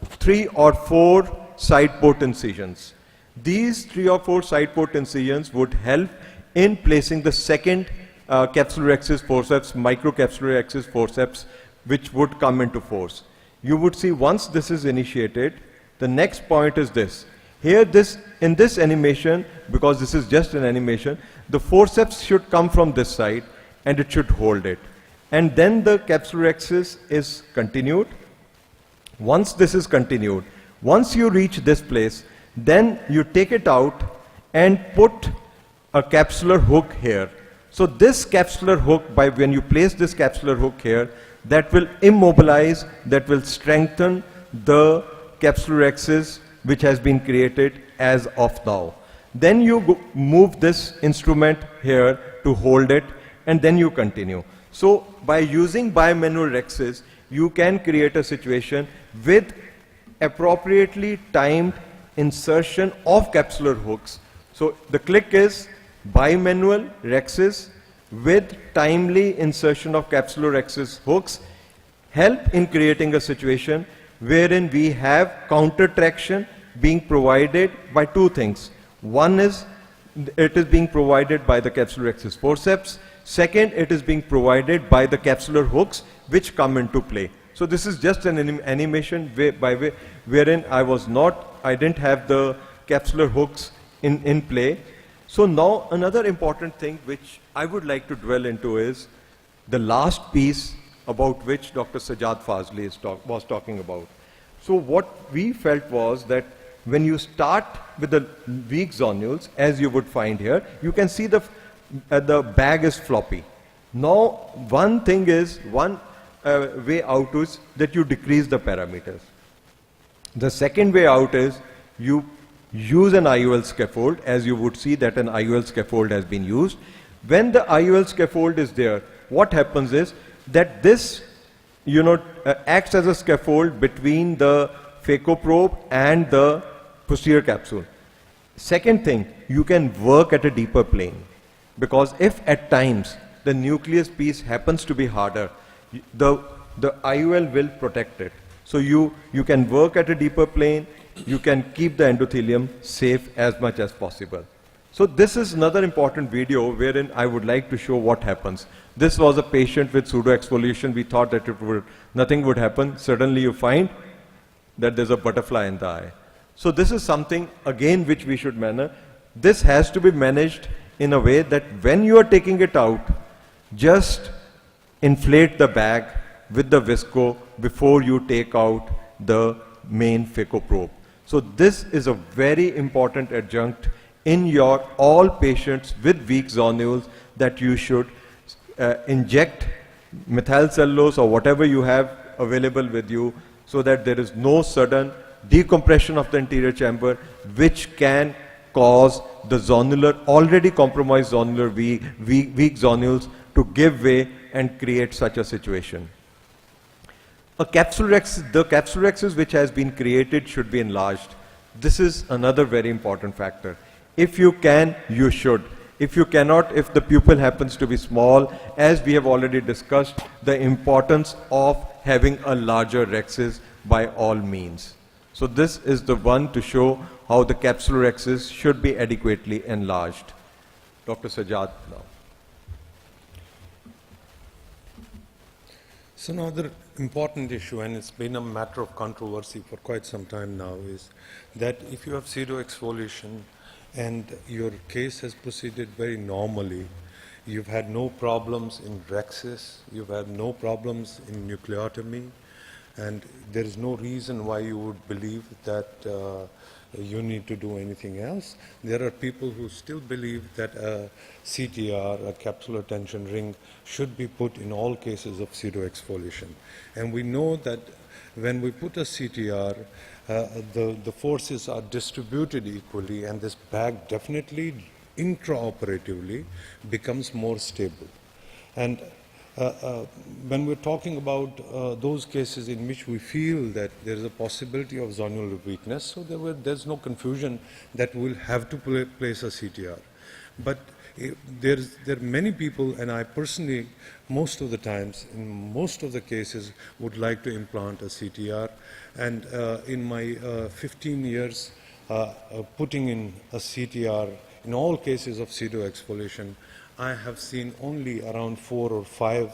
3 or 4 side port incisions. These 3 or 4 side port incisions would help in placing the second capsular axis forceps, microcapsular axis forceps, which would come into force. You would see once this is initiated, the next point is this. Here, in this animation, because this is just an animation, the forceps should come from this side and it should hold it. And then the capsular axis is continued. Once this is continued, once you reach this place, then you take it out and put a capsular hook here. So this capsular hook, when you place this capsular hook here, that will immobilize, that will strengthen the capsular axis which has been created as of now. Then you move this instrument here to hold it, and then you continue. So by using bimanual rexes, you can create a situation with appropriately timed insertion of capsular hooks. So the click is bimanual rexes with timely insertion of capsular axis hooks help in creating a situation wherein we have counter traction being provided by 2 things. One is, it is being provided by the capsular axis forceps. Second, it is being provided by the capsular hooks which come into play. So this is just an animation wherein I didn't have the capsular hooks in play. So now another important thing which I would like to dwell into is the last piece about which Dr. Sajjad Fazli was talking about. So what we felt was that when you start with the weak zonules, as you would find here, you can see the bag is floppy. Now one way out is that you decrease the parameters. The second way out is you use an IOL scaffold, as you would see that an IOL scaffold has been used. When the IOL scaffold is there, what happens is that this acts as a scaffold between the phacoprobe and the posterior capsule. Second thing, you can work at a deeper plane, because if at times the nucleus piece happens to be harder, the IOL will protect it. So you can work at a deeper plane, you can keep the endothelium safe as much as possible. So this is another important video wherein I would like to show what happens. This was a patient with pseudoexfoliation. We thought that nothing would happen. Suddenly you find that there's a butterfly in the eye. So this is something, again, which we should manage. This has to be managed in a way that when you are taking it out, just inflate the bag with the visco before you take out the main phacoprobe. So this is a very important adjunct in your all patients with weak zonules, that you should inject methylcellulose or whatever you have available with you, so that there is no sudden decompression of the anterior chamber which can cause the already compromised weak zonules to give way and create such a situation. The capsule rexes which has been created should be enlarged. This is another very important factor. If you can, you should. If you cannot, if the pupil happens to be small, as we have already discussed, the importance of having a larger rexes by all means. So this is the one to show how the capsule rexes should be adequately enlarged. Dr. Sajjad now. So another important issue, and it's been a matter of controversy for quite some time now, is that if you have pseudoexfoliation and your case has proceeded very normally, you've had no problems in rexis, you've had no problems in nucleotomy, and there is no reason why you would believe that you need to do anything else. There are people who still believe that a CTR, a capsular tension ring, should be put in all cases of pseudoexfoliation. And we know that when we put a CTR, the forces are distributed equally, and this bag definitely intraoperatively becomes more stable. And when we're talking about those cases in which we feel that there is a possibility of zonular weakness, so there's no confusion that we'll have to place a CTR. But there are many people, and I personally, most of the times, in most of the cases, would like to implant a CTR. And in my 15 years putting in a CTR, in all cases of pseudoexfoliation, I have seen only around 4 or 5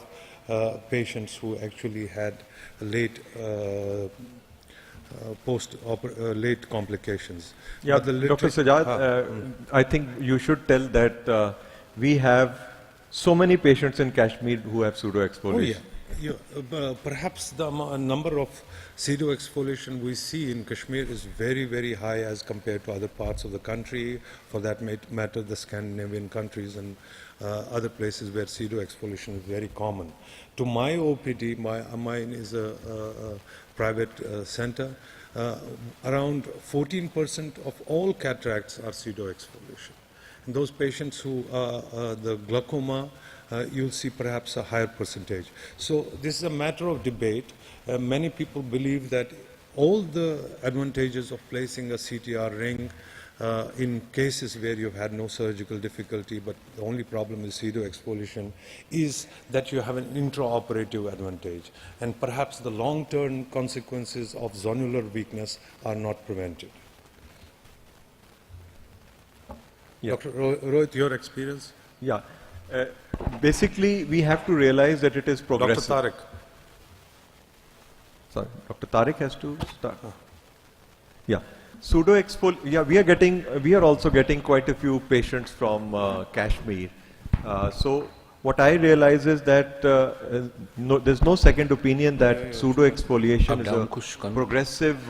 patients who actually had late late complications. Yeah, But the Dr. Sajjad, I think you should tell that we have so many patients in Kashmir who have pseudoexfoliation. Oh yeah. Perhaps the number of pseudoexfoliation we see in Kashmir is very, very high as compared to other parts of the country, for that matter the Scandinavian countries and other places where pseudoexfoliation is very common. To my OPD, mine is a private center, around 14% of all cataracts are pseudoexfoliation. And those patients who the glaucoma, you'll see perhaps a higher percentage. So this is a matter of debate. Many people believe that all the advantages of placing a CTR ring in cases where you've had no surgical difficulty, but the only problem with pseudoexfoliation is that you have an intraoperative advantage. And perhaps the long-term consequences of zonular weakness are not prevented. Yeah. Dr. Rohit, your experience? Yeah. Basically, we have to realize that it is progressive. Dr. Tariq. Sorry, Dr. Tariq has to start. Yeah. Yeah, we are also getting quite a few patients from Kashmir. So what I realize is that there's no second opinion that pseudoexfoliation is a progressive,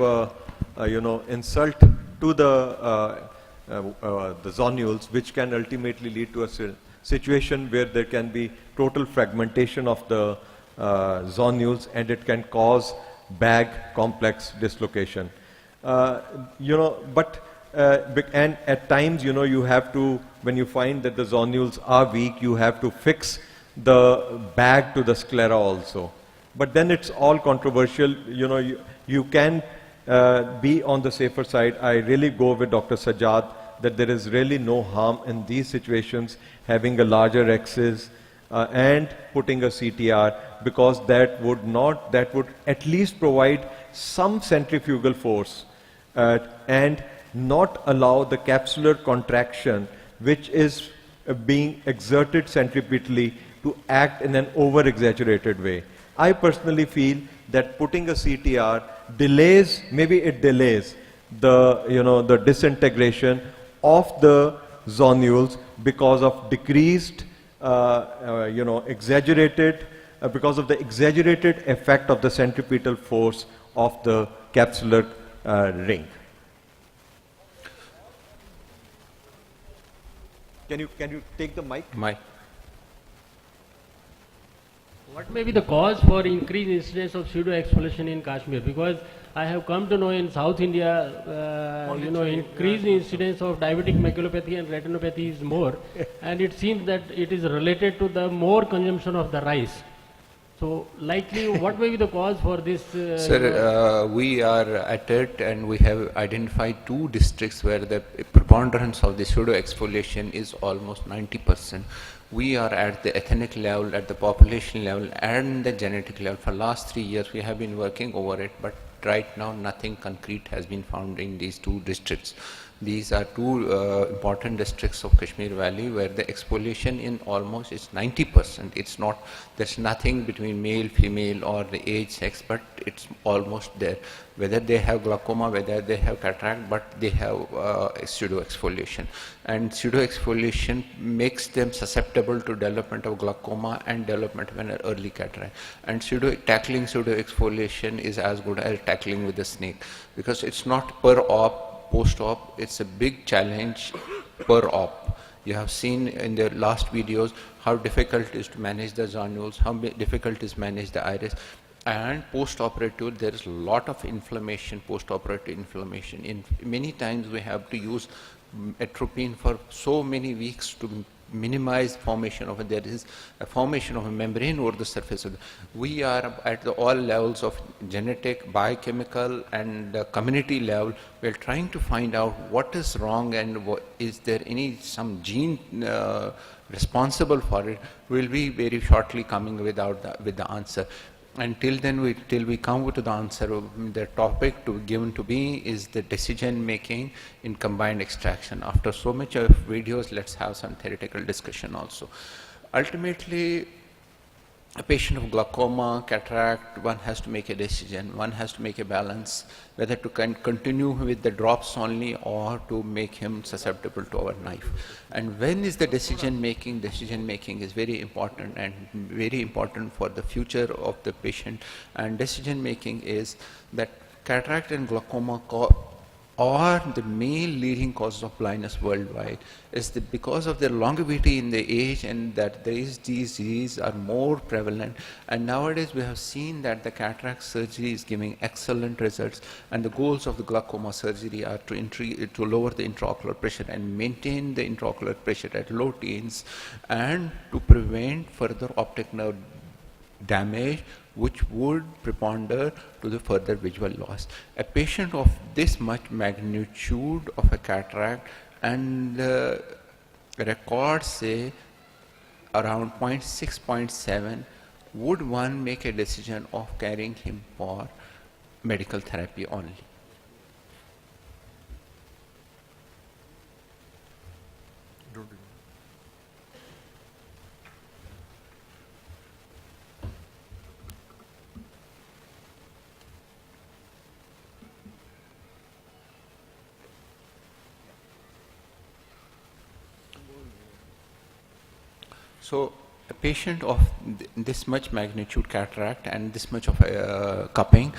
insult to the zonules, which can ultimately lead to a situation where there can be total fragmentation of the zonules, and it can cause bag complex dislocation. And at times, you have to, when you find that the zonules are weak, you have to fix the bag to the sclera also. But then it's all controversial. You can be on the safer side. I really go with Dr. Sajjad that there is really no harm in these situations having a larger axis and putting a CTR, because that would at least provide some centrifugal force and not allow the capsular contraction, which is being exerted centripetally, to act in an over-exaggerated way. I personally feel that putting a CTR delays the disintegration of the zonules because of decreased, because of the exaggerated effect of the centripetal force of the capsular ring. Can you take the mic? Mic. What may be the cause for increased incidence of pseudoexfoliation in Kashmir? Because I have come to know in South India, increased incidence of diabetic maculopathy and retinopathy is more, and it seems that it is related to the more consumption of the rice. So likely, what may be the cause for this? Sir, we are at it, and we have identified 2 districts where the preponderance of the pseudo-exfoliation is almost 90%. We are at the ethnic level, at the population level, and the genetic level. For last 3 years, we have been working over it, but right now nothing concrete has been found in these 2 districts. These are 2 important districts of Kashmir Valley where the exfoliation in almost is 90%. It's not, there's nothing between male, female or the age, sex, but it's almost there. Whether they have glaucoma, whether they have cataract, but they have pseudo-exfoliation. And pseudo-exfoliation makes them susceptible to development of glaucoma and development of an early cataract. And tackling pseudo-exfoliation is as good as tackling with a snake, because it's not per op, post-op, it's a big challenge per op. You have seen in the last videos how difficult it is to manage the zonules, how difficult it is to manage the iris. And post-operative, there is a lot of inflammation, post-operative inflammation. Many times we have to use atropine for so many weeks to minimize formation of there is a formation of a membrane over the surface of we are at all levels of genetic, biochemical and community level. We are trying to find out what is wrong and is there some gene responsible for it. We'll be very shortly coming with the answer. Until then, till we come to the answer, the topic given to me is the decision making in combined extraction. After so much of videos, let's have some theoretical discussion also. Ultimately, a patient of glaucoma, cataract, one has to make a decision, one has to make a balance, whether to continue with the drops only or to make him susceptible to our knife. And when is the decision making? Decision making is very important and very important for the future of the patient. And decision making is that cataract and glaucoma are the main leading causes of blindness worldwide. Is that because of their longevity in the age and that these diseases are more prevalent. And nowadays we have seen that the cataract surgery is giving excellent results, and the goals of the glaucoma surgery are to lower the intraocular pressure and maintain the intraocular pressure at low teens and to prevent further optic nerve damage, which would preponder to the further visual loss. A patient of this much magnitude of a cataract and records say around 0.6, 0.7, would one make a decision of carrying him for medical therapy only? So a patient of this much magnitude cataract and this much of cupping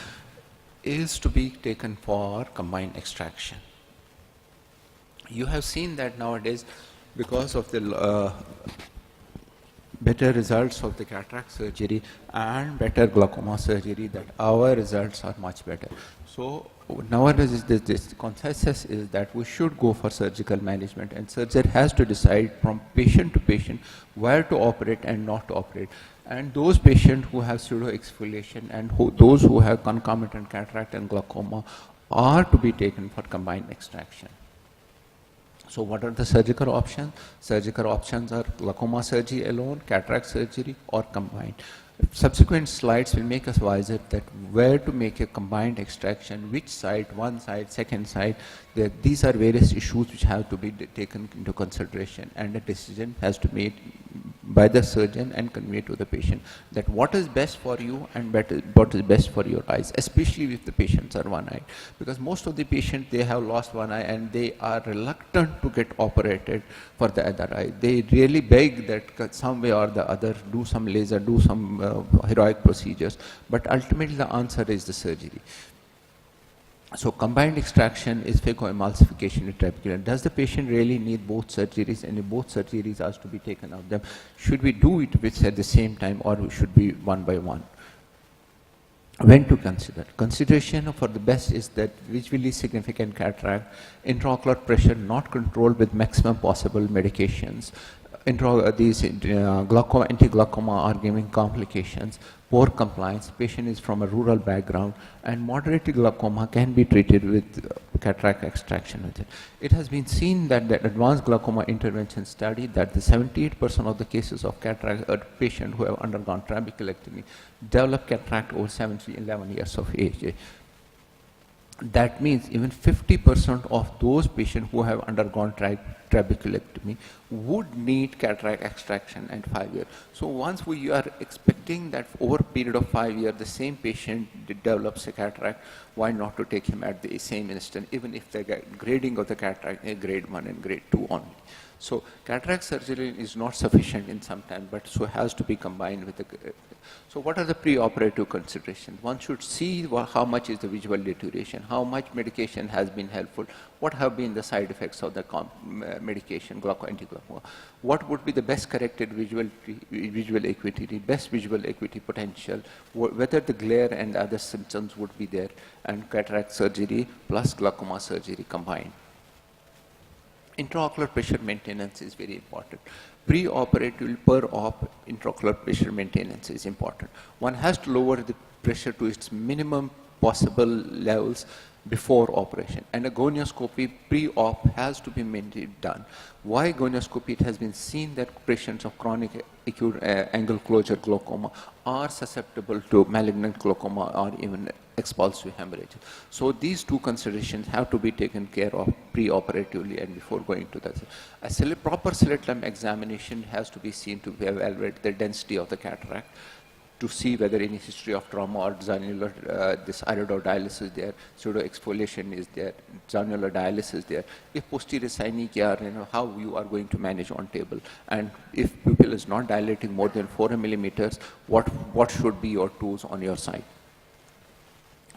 is to be taken for combined extraction. You have seen that nowadays, because of the better results of the cataract surgery and better glaucoma surgery, that our results are much better. So nowadays this consensus is that we should go for surgical management, and surgeon has to decide from patient to patient where to operate and not to operate. And those patients who have pseudoexfoliation and those who have concomitant cataract and glaucoma are to be taken for combined extraction. So what are the surgical options? Surgical options are glaucoma surgery alone, cataract surgery, or combined. Subsequent slides will make us wiser that where to make a combined extraction, which site, one site, second site. These are various issues which have to be taken into consideration, and a decision has to be made by the surgeon and conveyed to the patient that what is best for you and what is best for your eyes, especially if the patients are one-eyed. Because most of the patients, they have lost one eye and they are reluctant to get operated for the other eye. They really beg that some way or the other, do some laser, do some heroic procedures, but ultimately the answer is the surgery. So combined extraction is phacoemulsification intraepithelial. Does the patient really need both surgeries, and if both surgeries are to be taken of them, should we do it at the same time, or should be one by one? When to consider? Consideration for the best is that visually significant cataract, intraocular pressure not controlled with maximum possible medications, these glaucoma, anti-glaucoma are giving complications, poor compliance, patient is from a rural background, and moderate glaucoma can be treated with cataract extraction with it. It has been seen that the advanced glaucoma intervention study that the 78% of the cases of cataract patients who have undergone trabeculectomy develop cataract over 7 to 11 years of age. That means even 50% of those patients who have undergone trabeculectomy would need cataract extraction at 5 years. So once we are expecting that over a period of 5 years, the same patient develops a cataract, why not to take him at the same instant, even if the grading of the cataract is grade 1 and grade 2 only. So cataract surgery is not sufficient in some time, but so has to be combined with the. So what are the pre-operative considerations? One should see how much is the visual deterioration, how much medication has been helpful, what have been the side effects of the medication, anti-glaucoma, what would be the best corrected visual acuity, best visual acuity potential, whether the glare and other symptoms would be there, and cataract surgery plus glaucoma surgery combined. Intraocular pressure maintenance is very important. Pre-operative per-op intraocular pressure maintenance is important. One has to lower the pressure to its minimum possible levels before operation. And a gonioscopy pre-op has to be done. Why gonioscopy? It has been seen that patients of chronic acute angle closure glaucoma are susceptible to malignant glaucoma or even expulsive hemorrhage. So these two considerations have to be taken care of pre-operatively and before going to the. A proper slit lamp examination has to be seen to evaluate the density of the cataract, to see whether any history of trauma or zonular, this iridodialysis is there, pseudoexfoliation is there, zonular dialysis is there. If posterior synecia, how you are going to manage on table. And if pupil is not dilating more than 4 millimeters, what should be your tools on your side?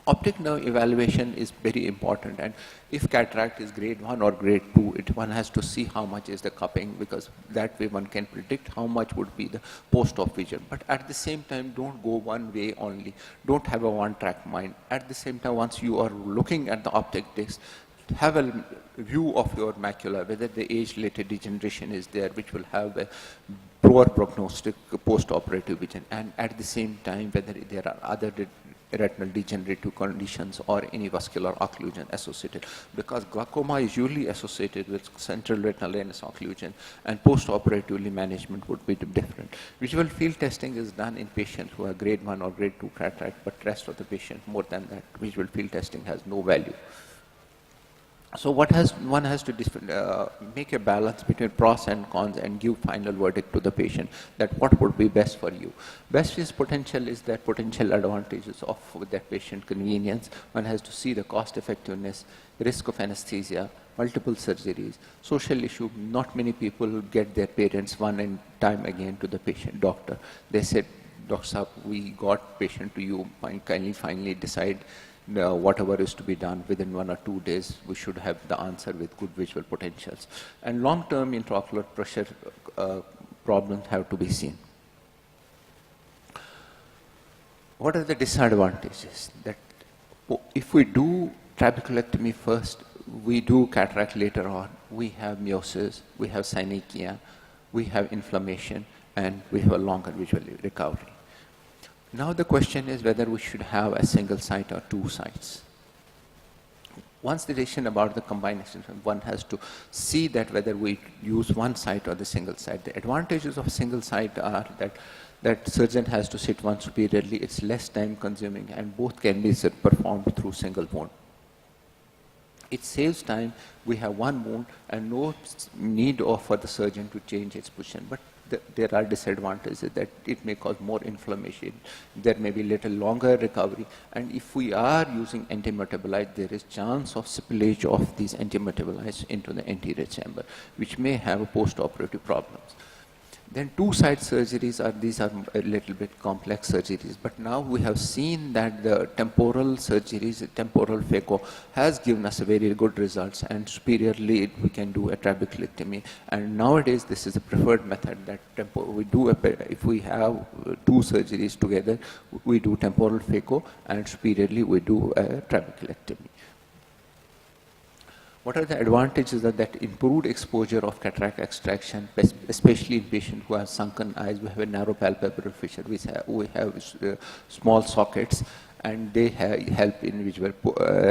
Optic nerve evaluation is very important, and if cataract is grade 1 or grade 2, one has to see how much is the cupping, because that way one can predict how much would be the post-op vision. But at the same time, don't go one way only. Don't have a one-track mind. At the same time, once you are looking at the optic disc, have a view of your macula, whether the age-related degeneration is there, which will have a poor prognostic post-operative vision, and at the same time, whether there are other retinal degenerative conditions or any vascular occlusion associated, because glaucoma is usually associated with central retinal lens occlusion, and post-operatively management would be different. Visual field testing is done in patients who are grade 1 or grade 2 cataract, but rest of the patient, more than that, visual field testing has no value. So one has to make a balance between pros and cons and give final verdict to the patient that what would be best for you. Best case potential is that potential advantages of that patient convenience. One has to see the cost effectiveness, risk of anesthesia, multiple surgeries, social issue. Not many people get their parents one and time again to the patient doctor. They said, Dr. Saab, we got patient to you, kindly finally decide whatever is to be done within 1 or 2 days, we should have the answer with good visual potentials. And long-term intraocular pressure problems have to be seen. What are the disadvantages? That if we do trabeculectomy first, we do cataract later on, we have meiosis, we have synecia, we have inflammation, and we have a longer visual recovery. Now the question is whether we should have a single site or 2 sites. Once the decision about the combination, one has to see that whether we use 1 site or the single site. The advantages of a single site are that surgeon has to sit one superiorly, it's less time consuming, and both can be performed through single wound. It saves time, we have 1 wound and no need for the surgeon to change its position. But there are disadvantages that it may cause more inflammation, there may be little longer recovery, and if we are using antimetabolites, there is chance of spillage of these antimetabolites into the anterior chamber, which may have post-operative problems. Then 2-site surgeries these are a little bit complex surgeries, but now we have seen that the temporal surgeries, temporal phaco, has given us a very good results, and superiorly we can do a trabeculectomy. And nowadays this is a preferred method that we do if we have 2 surgeries together, we do temporal phaco, and superiorly we do a trabeculectomy. What are the advantages of that improved exposure of cataract extraction, especially in patients who have sunken eyes, who have a narrow palpebral fissure, we have small sockets, and they help in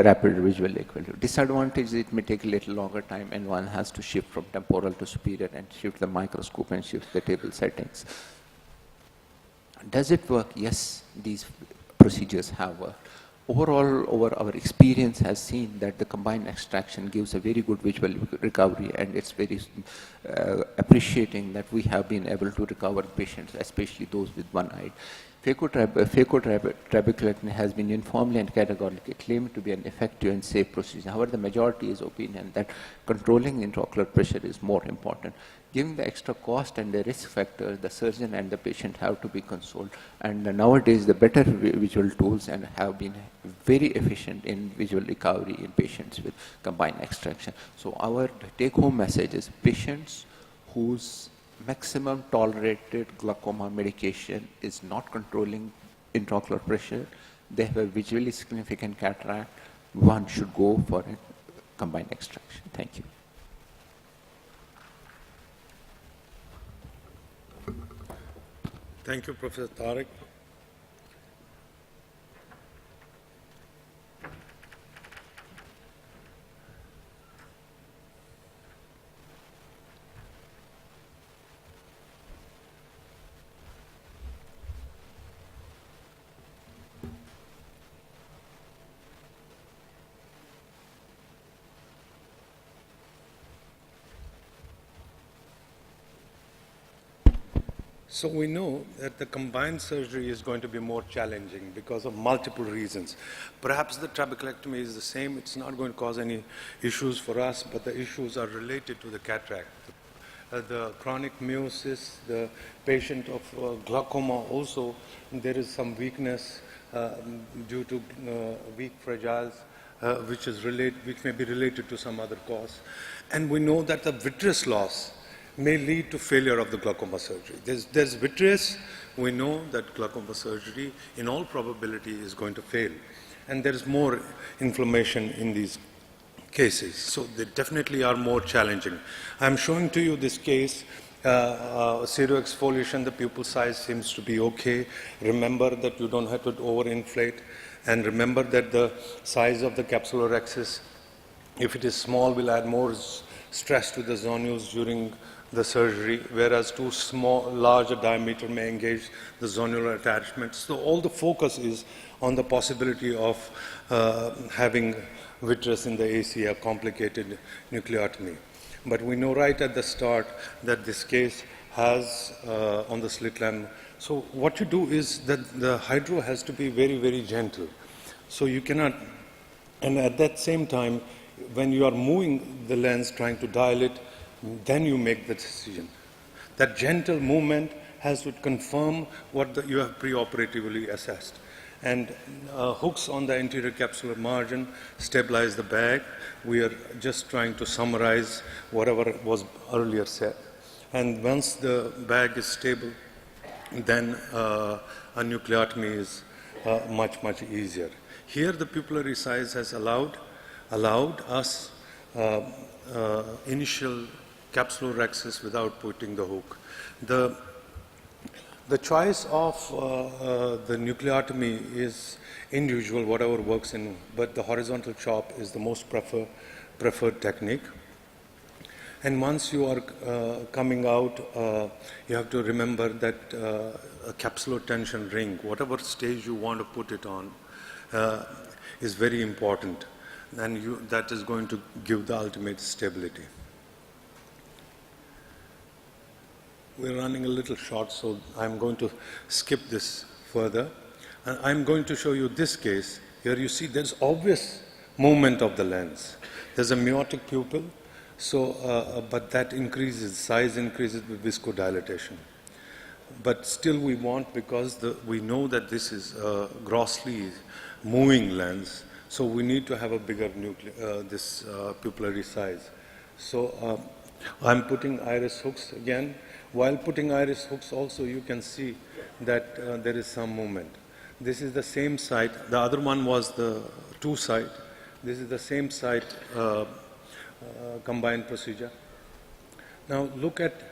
rapid visual acuity. Disadvantage is it may take a little longer time, and one has to shift from temporal to superior and shift the microscope and shift the table settings. Does it work? Yes, these procedures have worked. Overall, our experience has seen that the combined extraction gives a very good visual recovery, and it's very appreciating that we have been able to recover patients, especially those with one eye. Phacotrabeculectomy has been uniformly and categorically claimed to be an effective and safe procedure. However, the majority is opinion that controlling intraocular pressure is more important. Given the extra cost and the risk factor, the surgeon and the patient have to be consoled. And nowadays, the better visual tools and have been very efficient in visual recovery in patients with combined extraction. So our take-home message is patients whose maximum tolerated glaucoma medication is not controlling intraocular pressure, they have a visually significant cataract, one should go for a combined extraction. Thank you. Thank you, Professor Tariq. So we know that the combined surgery is going to be more challenging because of multiple reasons. Perhaps the trabeculectomy is the same. It's not going to cause any issues for us, but the issues are related to the cataract. The chronic miosis, the patient of glaucoma also, there is some weakness due to weak fragiles, which may be related to some other cause. And we know that the vitreous loss may lead to failure of the glaucoma surgery. There's vitreous. We know that glaucoma surgery, in all probability, is going to fail. And there is more inflammation in these cases. So they definitely are more challenging. I'm showing to you this case, pseudoexfoliation, the pupil size seems to be okay. Remember that you don't have to overinflate. And remember that the size of the capsular axis, if it is small, will add more stress to the zonules during the surgery, whereas too larger diameter may engage the zonular attachments. So all the focus is on the possibility of having vitreous in the AC, a complicated nucleotomy. But we know right at the start that this case has on the slit lamp. So what you do is that the hydro has to be very, very gentle. So you cannot, and at that same time, when you are moving the lens, trying to dial it, then you make the decision. That gentle movement has to confirm what you have preoperatively assessed. And hooks on the anterior capsular margin stabilize the bag. We are just trying to summarize whatever was earlier said. And once the bag is stable, then a nucleotomy is much, much easier. Here the pupillary size has allowed us initial capsular axis without putting the hook. The choice of the nucleotomy is individual, whatever works in, but the horizontal chop is the most preferred technique. And once you are coming out, you have to remember that a capsular tension ring, whatever stage you want to put it on, is very important. And that is going to give the ultimate stability. We're running a little short, so I'm going to skip this further. And I'm going to show you this case. Here you see there's obvious movement of the lens. There's a miotic pupil, so, but that increases, size increases with viscodilatation. But still we want, because we know that this is a grossly moving lens, so we need to have a bigger pupillary size. So I'm putting iris hooks again. While putting iris hooks also, you can see that there is some movement. This is the same site. The other one was the 2 site. This is the same site combined procedure. Now look at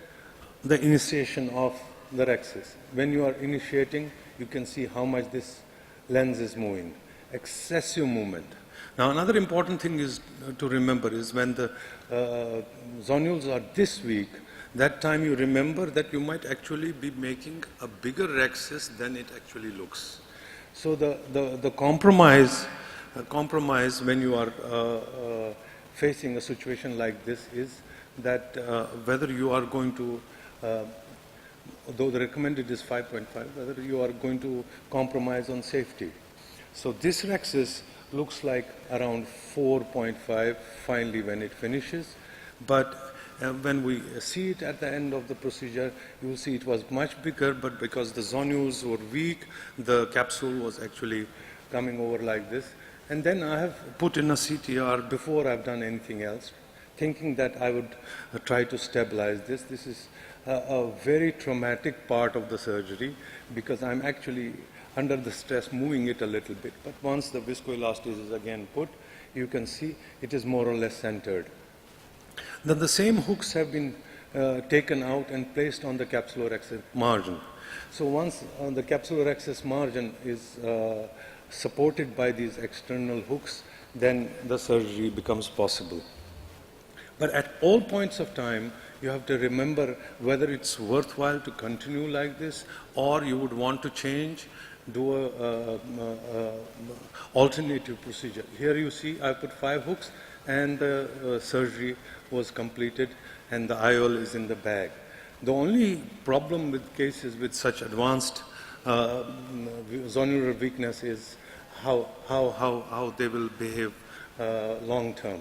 the initiation of the rexis. When you are initiating, you can see how much this lens is moving. Excessive movement. Now another important thing is to remember is when the zonules are this weak, that time you remember that you might actually be making a bigger rexis than it actually looks. So the compromise when you are facing a situation like this is that whether you are going to, though the recommended is 5.5, whether you are going to compromise on safety. So this rexis looks like around 4.5 finally when it finishes, but when we see it at the end of the procedure, you will see it was much bigger, but because the zonules were weak, the capsule was actually coming over like this. And then I have put in a CTR before I've done anything else, thinking that I would try to stabilize this. This is a very traumatic part of the surgery because I'm actually under the stress moving it a little bit. But once the viscoelastic is again put, you can see it is more or less centered. Then the same hooks have been taken out and placed on the capsular access margin. So once the capsular access margin is supported by these external hooks, then the surgery becomes possible. But at all points of time, you have to remember whether it's worthwhile to continue like this or you would want to change, do a alternative procedure. Here you see I put 5 hooks and the surgery was completed and the IOL is in the bag. The only problem with cases with such advanced zonular weakness is how they will behave long term.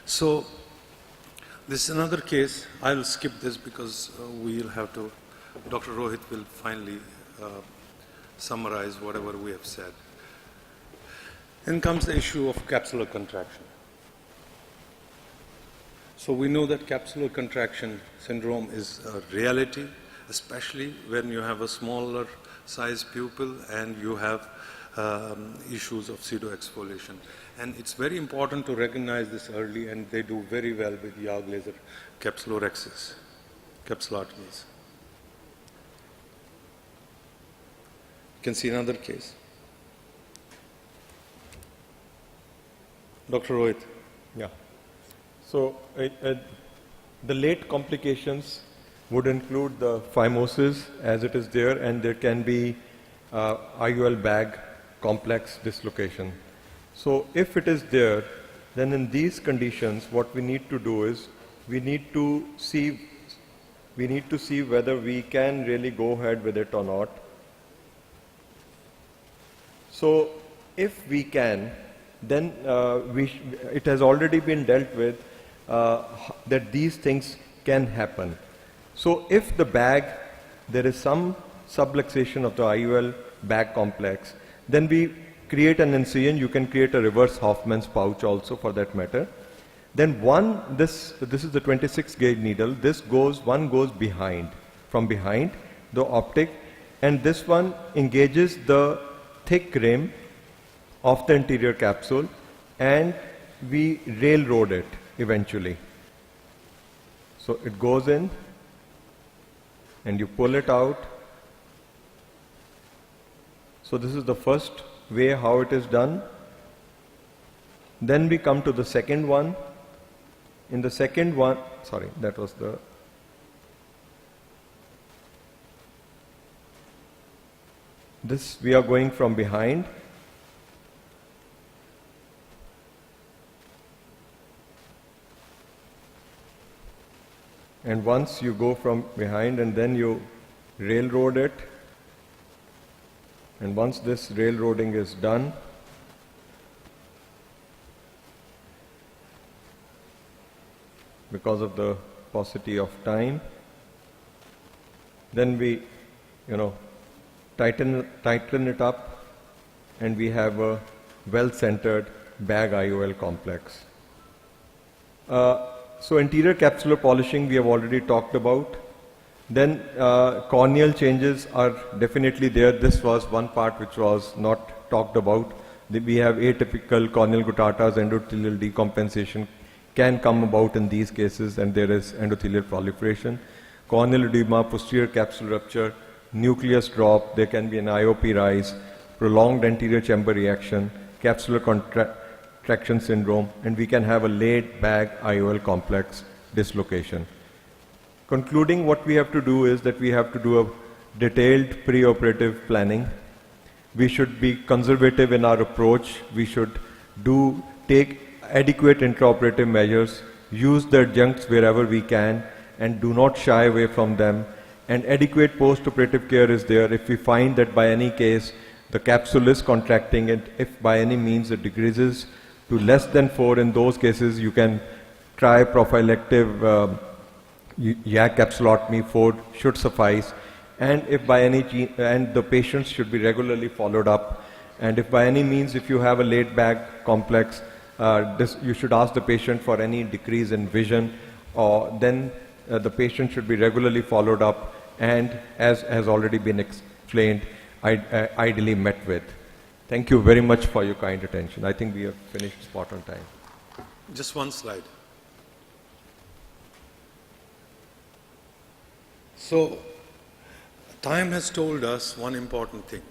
So this is another case. I will skip this because we'll have to, Dr. Rohit will finally summarize whatever we have said. Then comes the issue of capsular contraction. So we know that capsular contraction syndrome is a reality, especially when you have a smaller size pupil and you have issues of pseudoexfoliation. And it's very important to recognize this early, and they do very well with YAG laser capsulorhexis, capsulotomies. You can see another case. Dr. Rohit. Yeah. So the late complications would include the phimosis as it is there, and there can be IOL bag complex dislocation. So if it is there, then in these conditions, what we need to do is we need to see whether we can really go ahead with it or not. So if we can, then it has already been dealt with that these things can happen. So if the bag, there is some subluxation of the IOL bag complex, then we create an incision. You can create a reverse Hoffman's pouch also for that matter. Then this is the 26 gauge needle. One goes behind, from behind the optic, and this one engages the thick rim of the anterior capsule, and we railroad it eventually. So it goes in and you pull it out. So this is the first way how it is done. Then we come to the second one. In the second one, sorry, that was the this we are going from behind. And once you go from behind and then you railroad it, and once this railroading is done, because of the paucity of time, then we, tighten it up, and we have a well-centered bag IOL complex. So anterior capsular polishing we have already talked about. Then corneal changes are definitely there. This was one part which was not talked about. We have atypical corneal guttatas, endothelial decompensation, can come about in these cases, and there is endothelial proliferation. Corneal edema, posterior capsule rupture, nucleus drop, there can be an IOP rise, prolonged anterior chamber reaction, capsular contraction syndrome, and we can have a laid back IOL complex dislocation. Concluding, what we have to do is that we have to do a detailed preoperative planning. We should be conservative in our approach. We should take adequate intraoperative measures, use the adjuncts wherever we can, and do not shy away from them. And adequate post-operative care is there. If we find that by any case the capsule is contracting, and if by any means it decreases to less than 4, in those cases you can try prophylactic YAG capsulotomy. 4 should suffice. And if by any and the patients should be regularly followed up. And if by any means, if you have a laid back complex, you should ask the patient for any decrease in vision, or then the patient should be regularly followed up, and as has already been explained, ideally met with. Thank you very much for your kind attention. I think we have finished spot on time. Just one slide. So, time has told us one important thing.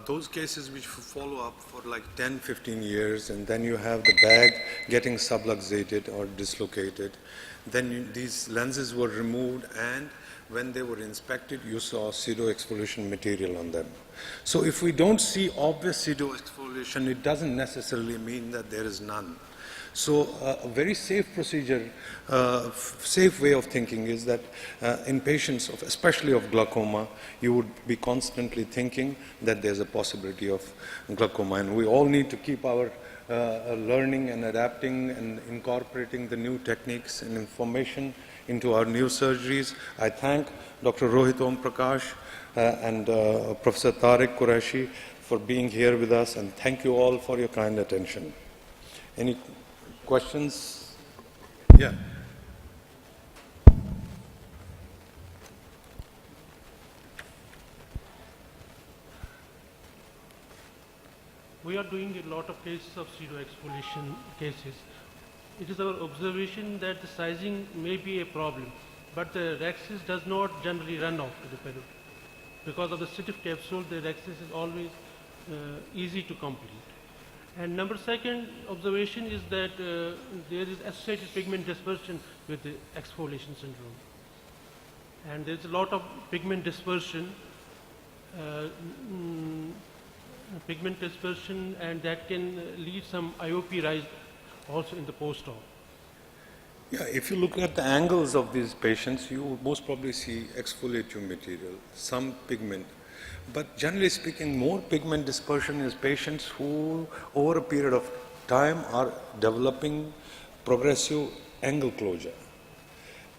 Those cases which follow up for like 10, 15 years, and then you have the bag getting subluxated or dislocated, then these lenses were removed, and when they were inspected, you saw pseudoexfoliation material on them. So if we don't see obvious pseudoexfoliation, it doesn't necessarily mean that there is none. So a very safe procedure, safe way of thinking is that in patients, especially of glaucoma, you would be constantly thinking that there's a possibility of glaucoma. And we all need to keep our learning and adapting and incorporating the new techniques and information into our new surgeries. I thank Dr. Rohit Om Prakash and Professor Tariq Qureshi for being here with us, and thank you all for your kind attention. Any questions? Yeah. We are doing a lot of cases of pseudoexfoliation cases. It is our observation that the sizing may be a problem, but the rhexis does not generally run off to the period. Because of the stiff capsule, the rhexis is always easy to complete. And number second observation is that there is associated pigment dispersion with the exfoliation syndrome. And there is a lot of pigment dispersion, and that can lead some IOP rise also in the post-op. Yeah, if you look at the angles of these patients, you would most probably see exfoliative material, some pigment. But generally speaking, more pigment dispersion is patients who, over a period of time, are developing progressive angle closure.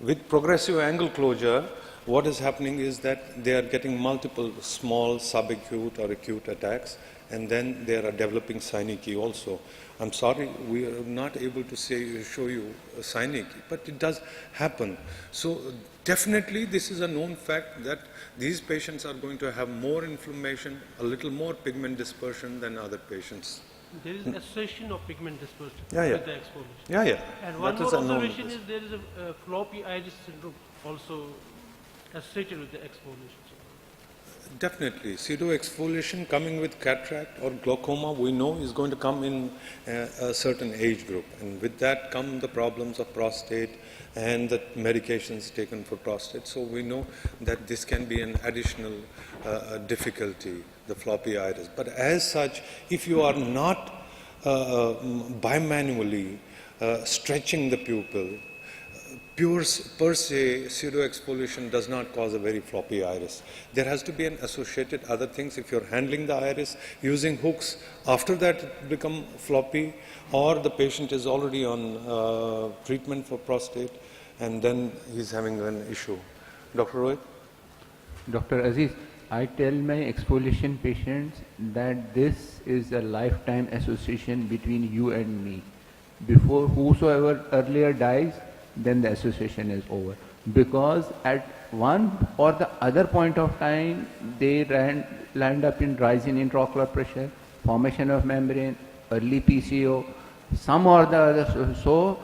With progressive angle closure, what is happening is that they are getting multiple small subacute or acute attacks, and then they are developing synecdoche also. I'm sorry, we are not able to show you a synecdoche, but it does happen. So definitely this is a known fact that these patients are going to have more inflammation, a little more pigment dispersion than other patients. There is association of pigment dispersion Yeah, with the exfoliation. Yeah, yeah. And one That more is a known observation is there is a floppy iris syndrome also associated with the exfoliation. Definitely. Pseudoexfoliation coming with cataract or glaucoma, we know is going to come in a certain age group. And with that come the problems of prostate and the medications taken for prostate. So we know that this can be an additional difficulty, the floppy iris. But as such, if you are not bimanually stretching the pupil, per se, pseudoexfoliation does not cause a very floppy iris. There has to be an associated other things. If you're handling the iris using hooks, after that it become floppy, or the patient is already on treatment for prostate, and then he's having an issue. Dr. Rohit? Dr. Aziz, I tell my exfoliation patients that this is a lifetime association between you and me. Before whosoever earlier dies, then the association is over. Because at one or the other point of time, they land up in rise in intraocular pressure, formation of membrane, early PCO, some or the other. So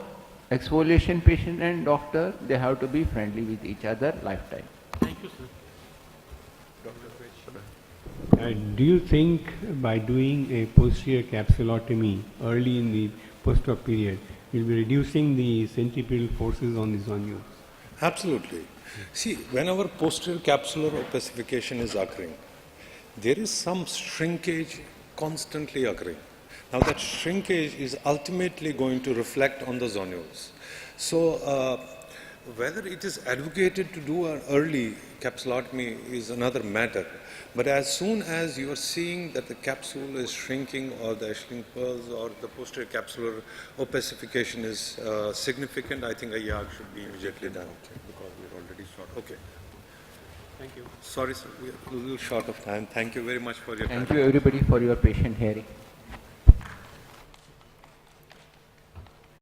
exfoliation patient and doctor, they have to be friendly with each other lifetime. Thank you, sir. Do you think by doing a posterior capsulotomy early in the post-op period, you'll be reducing the centripetal forces on the zonules? Absolutely. See, whenever posterior capsular opacification is occurring, there is some shrinkage constantly occurring. Now that shrinkage is ultimately going to reflect on the zonules. So whether it is advocated to do an early capsulotomy is another matter. But as soon as you are seeing that the capsule is shrinking or the Eschling pearls or the posterior capsular opacification is significant, I think a YAG should be immediately done because we are already short. Okay. Thank you. Sorry, sir, we are a little short of time. Thank you very much for your time. Thank you everybody for your patient hearing.